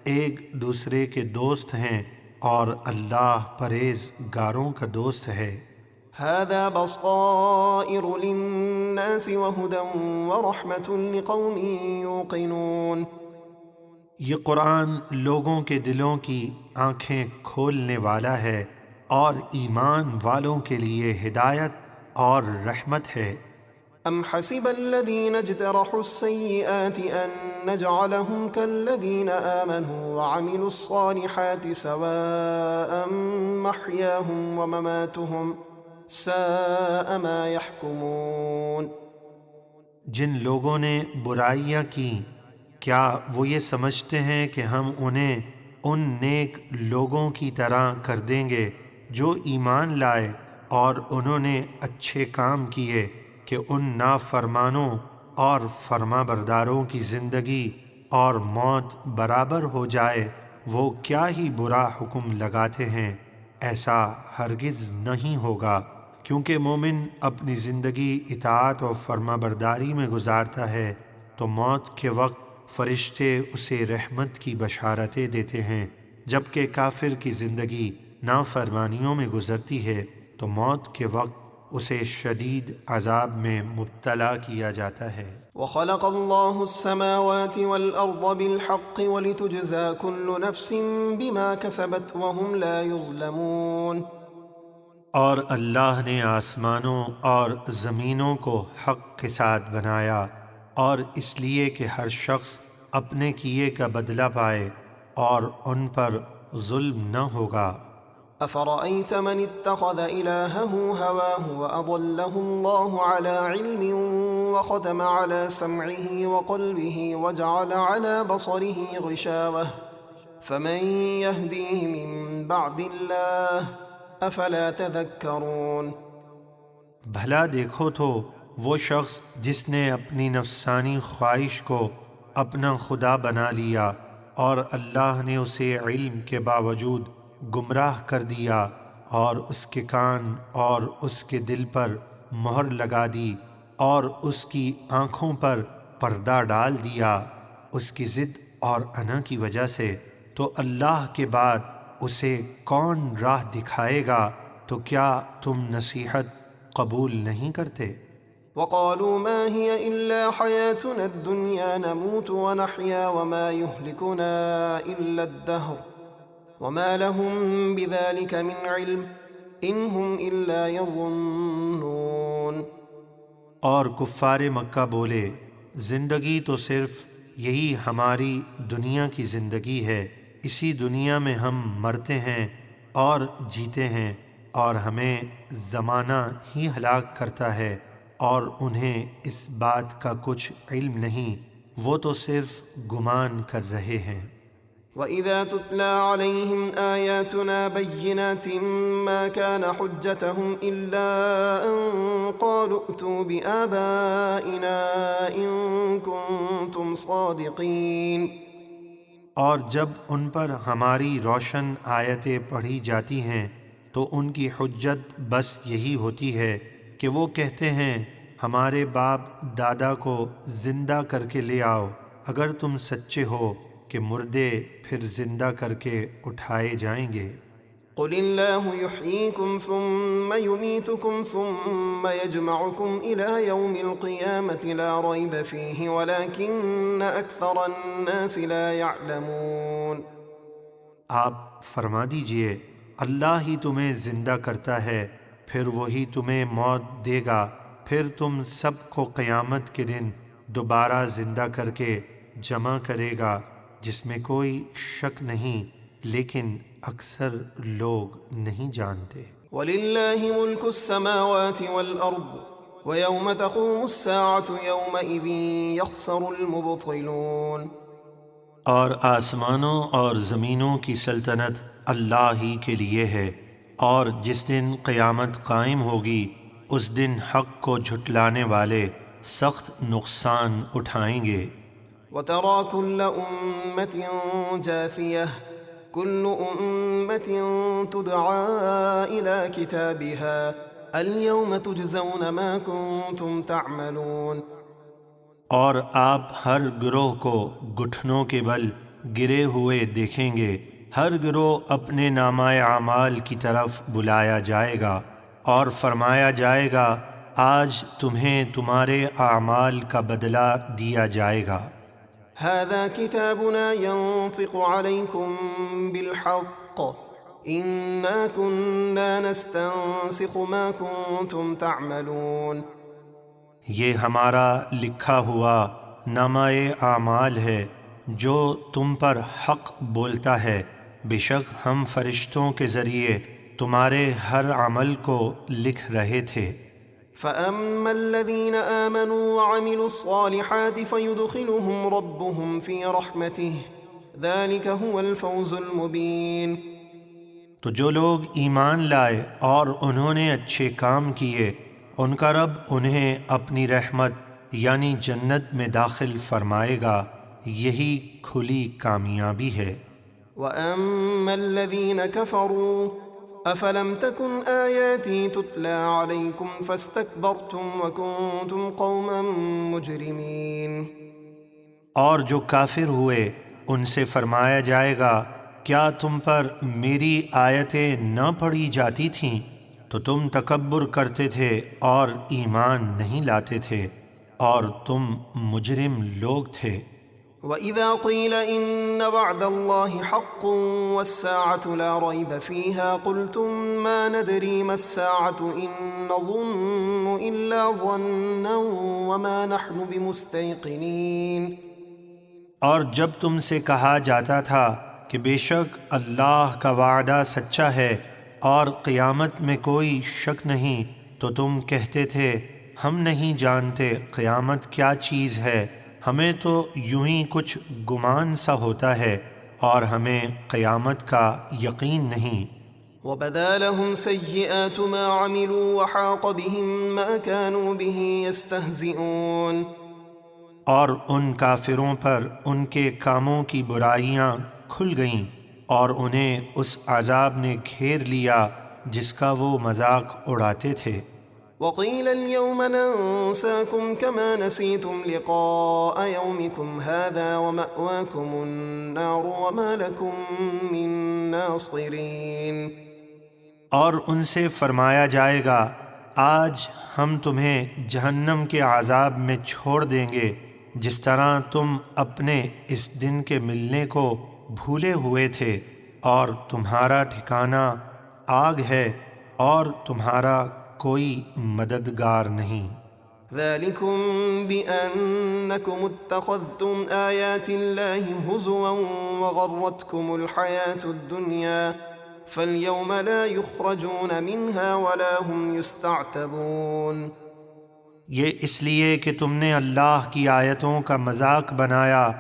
ایک دوسرے کے دوست ہیں اور اللہ پرہیزگاروں کا دوست ہے۔ هذا بصائر للناس وهدى ورحمة لقوم يوقنون۔ یہ قرآن لوگوں کے دلوں کی آنکھیں کھولنے والا ہے اور ایمان والوں کے لیے ہدایت اور رحمت ہے۔ ام حسب الذين اجترحوا السيئات ان نجعلهم كالذين آمنوا وعملوا الصالحات سواء محياهم ومماتهم ساء ما يحكمون۔ جن لوگوں نے برائیاں کی کیا وہ یہ سمجھتے ہیں کہ ہم انہیں ان نیک لوگوں کی طرح کر دیں گے جو ایمان لائے اور انہوں نے اچھے کام کیے کہ ان نافرمانوں اور فرما برداروں کی زندگی اور موت برابر ہو جائے؟ وہ کیا ہی برا حکم لگاتے ہیں، ایسا ہرگز نہیں ہوگا، کیونکہ مومن اپنی زندگی اطاعت اور فرما برداری میں گزارتا ہے تو موت کے وقت فرشتے اسے رحمت کی بشارتیں دیتے ہیں، جبکہ کافر کی زندگی نافرمانیوں میں گزرتی ہے تو موت کے وقت اسے شدید عذاب میں مبتلا کیا جاتا ہے۔ وخلق الله السماوات والأرض بالحق ولتجزى كل نفس بما كسبت وهم لا يظلمون۔ اور اللہ نے آسمانوں اور زمینوں کو حق کے ساتھ بنایا اور اس لیے کہ ہر شخص اپنے کیے کا بدلہ پائے اور ان پر ظلم نہ ہوگا۔ أفرأيت من اتخذ إلهه هواه وأضله الله على علم وختم على سمعه وقلبه وجعل على بصره غشاوة فمن يهديه من بعد الله أفلا تذكرون۔ بھلا دیکھو تو وہ شخص جس نے اپنی نفسانی خواہش کو اپنا خدا بنا لیا اور اللہ نے اسے علم کے باوجود گمراہ کر دیا اور اس کے کان اور اس کے دل پر مہر لگا دی اور اس کی آنکھوں پر پردہ ڈال دیا اس کی ضد اور انا کی وجہ سے، تو اللہ کے بعد اسے کون راہ دکھائے گا؟ تو کیا تم نصیحت قبول نہیں کرتے؟ وقالوا ما هي إلا حياتنا الدنيا نموت ونحيا وما يهلكنا إلا الدهر وما لهم بذلك من علم إن هم إلا يظنون۔ اور کفار مکہ بولے، زندگی تو صرف یہی ہماری دنیا کی زندگی ہے، اسی دنیا میں ہم مرتے ہیں اور جیتے ہیں اور ہمیں زمانہ ہی ہلاک کرتا ہے، اور انہیں اس بات کا کچھ علم نہیں، وہ تو صرف گمان کر رہے ہیں۔ وَإِذَا تُتْلَى عَلَيْهِمْ آيَاتُنَا بَيِّنَاتٍ مَا كَانَ حُجَّتَهُمْ إِلَّا أَن قَالُوا ائْتُوا بِآبَائِنَا إِن كُنتُمْ صَادِقِينَ۔ اور جب ان پر ہماری روشن آیتیں پڑھی جاتی ہیں تو ان کی حجت بس یہی ہوتی ہے کہ وہ کہتے ہیں ہمارے باپ دادا کو زندہ کر کے لے آؤ اگر تم سچے ہو کہ مردے پھر زندہ کر کے اٹھائے جائیں گے۔ قل اللہ یحییکم ثم یمیتکم ثم یجمعکم الی یوم القیامة لا ریب فیہ ولکن اکثر الناس لا یعلمون۔ آپ فرما دیجئے اللہ ہی تمہیں زندہ کرتا ہے، پھر وہی تمہیں موت دے گا، پھر تم سب کو قیامت کے دن دوبارہ زندہ کر کے جمع کرے گا، جس میں کوئی شک نہیں، لیکن اکثر لوگ نہیں جانتے۔ وَلِلَّهِ مُلْكُ السَّمَاوَاتِ وَالْأَرْضِ وَيَوْمَ تَقُومُ السَّاعَةُ يَوْمَئِذٍ يَخْسَرُ الْمُبْطِلُونَ۔ اور آسمانوں اور زمینوں کی سلطنت اللہ ہی کے لیے ہے، اور جس دن قیامت قائم ہوگی اس دن حق کو جھٹلانے والے سخت نقصان اٹھائیں گے۔ وَتَرَى كُلَّ أُمَّةٍ جَاثِيَةً كُلُّ أُمَّةٍ تُدْعَىٰ إِلَىٰ كِتَابِهَا الْيَوْمَ تُجْزَوْنَ مَا كُنتُمْ تَعْمَلُونَ۔ اور آپ ہر گروہ کو گھٹنوں کے بل گرے ہوئے دیکھیں گے، ہر گروہ اپنے نامہ اعمال کی طرف بلایا جائے گا اور فرمایا جائے گا آج تمہیں تمہارے اعمال کا بدلہ دیا جائے گا۔ هذا كتابنا ينطق عليكم بالحق إنا كنا نستنسخ ما كنتم تعملون۔ یہ ہمارا لکھا ہوا نامہ اعمال ہے جو تم پر حق بولتا ہے، بے شک ہم فرشتوں کے ذریعے تمہارے ہر عمل کو لکھ رہے تھے۔ فأما الذين آمنوا وعملوا الصالحات فيدخلهم ربهم في رحمته ذلك هو الفوز المبين۔ تو جو لوگ ایمان لائے اور انہوں نے اچھے کام کیے ان کا رب انہیں اپنی رحمت یعنی جنت میں داخل فرمائے گا، یہی کھلی کامیابی ہے۔ وأما الذين كفروا أفلم تكن آياتي تتلى عليكم فاستكبرتم وكنتم قوما مجرمين۔ اور جو کافر ہوئے ان سے فرمایا جائے گا کیا تم پر میری آیتیں نہ پڑھی جاتی تھیں تو تم تکبر کرتے تھے اور ایمان نہیں لاتے تھے اور تم مجرم لوگ تھے۔ وَإِذَا قِيلَ إِنَّ وَعْدَ اللَّهِ حَقٌّ وَالسَّاعَةُ لَا رَيْبَ فِيهَا قُلْتُم مَّا نَدْرِي مَا السَّاعَةُ إِن نَّظُنُّ إِلَّا ظَنًّا وَمَا نَحْنُ بِمُسْتَيْقِنِينَ۔ اور جب تم سے کہا جاتا تھا کہ بے شک اللہ کا وعدہ سچا ہے اور قیامت میں کوئی شک نہیں تو تم کہتے تھے ہم نہیں جانتے قیامت کیا چیز ہے، ہمیں تو یوں ہی کچھ گمان سا ہوتا ہے اور ہمیں قیامت کا یقین نہیں۔ وَبَدَا لَهُمْ سَيِّئَاتُ مَا عَمِلُوا وَحَاقَ بِهِم مَّا كَانُوا بِهِ يَسْتَهْزِئُونَ۔ اور ان کافروں پر ان کے کاموں کی برائیاں کھل گئیں اور انہیں اس عذاب نے گھیر لیا جس کا وہ مذاق اڑاتے تھے۔ وَقِيلَ الْيَوْمَ نَنسَاكُمْ كَمَا نَسِيتُمْ لِقَاءَ يَوْمِكُمْ هَذَا وَمَأْوَاكُمُ النَّارُ وَمَا لَكُمْ مِن نَّاصِرِينَ۔ اور ان سے فرمایا جائے گا آج ہم تمہیں جہنم کے عذاب میں چھوڑ دیں گے جس طرح تم اپنے اس دن کے ملنے کو بھولے ہوئے تھے، اور تمہارا ٹھکانہ آگ ہے اور تمہارا کوئی مددگار نہیں۔ ذَلِكُمْ بِأَنَّكُمُ اتَّخَذْتُمْ آيَاتِ اللَّهِ هُزُوًا وَغَرَّتْكُمُ الْحَيَاةُ الدُّنْيَا فَالْيَوْمَ لَا يُخْرَجُونَ مِنْهَا وَلَا هُمْ يُسْتَعْتَبُونَ۔ یہ اس لیے کہ تم نے اللہ کی آیتوں کا مذاق بنایا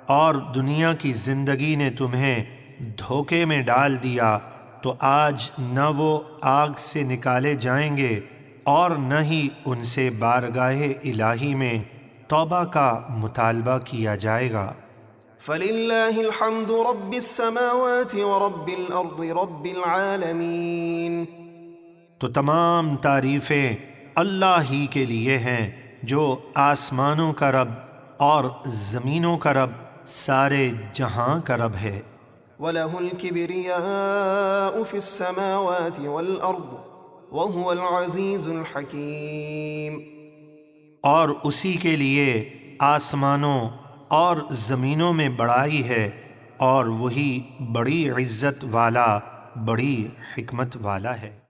اور دنیا کی زندگی نے تمہیں دھوکے میں ڈال دیا، تو آج نہ وہ آگ سے نکالے جائیں گے اور نہ ہی ان سے بارگاہ الہی میں توبہ کا مطالبہ کیا جائے گا۔ فَلِلَّهِ الْحَمْدُ رَبِّ السَّمَاوَاتِ وَرَبِّ الْأَرْضِ رَبِّ الْعَالَمِينَ۔ تو تمام تعریفیں اللہ ہی کے لیے ہیں جو آسمانوں کا رب اور زمینوں کا رب، سارے جہاں کا رب ہے۔ وَلَهُ الْكِبْرِيَاءُ فِي السَّمَاوَاتِ وَالْأَرْضِ وَهُوَ الْعَزِيزُ الْحَكِيمُ۔ اور اسی کے لیے آسمانوں اور زمینوں میں بڑائی ہے اور وہی بڑی عزت والا، بڑی حکمت والا ہے۔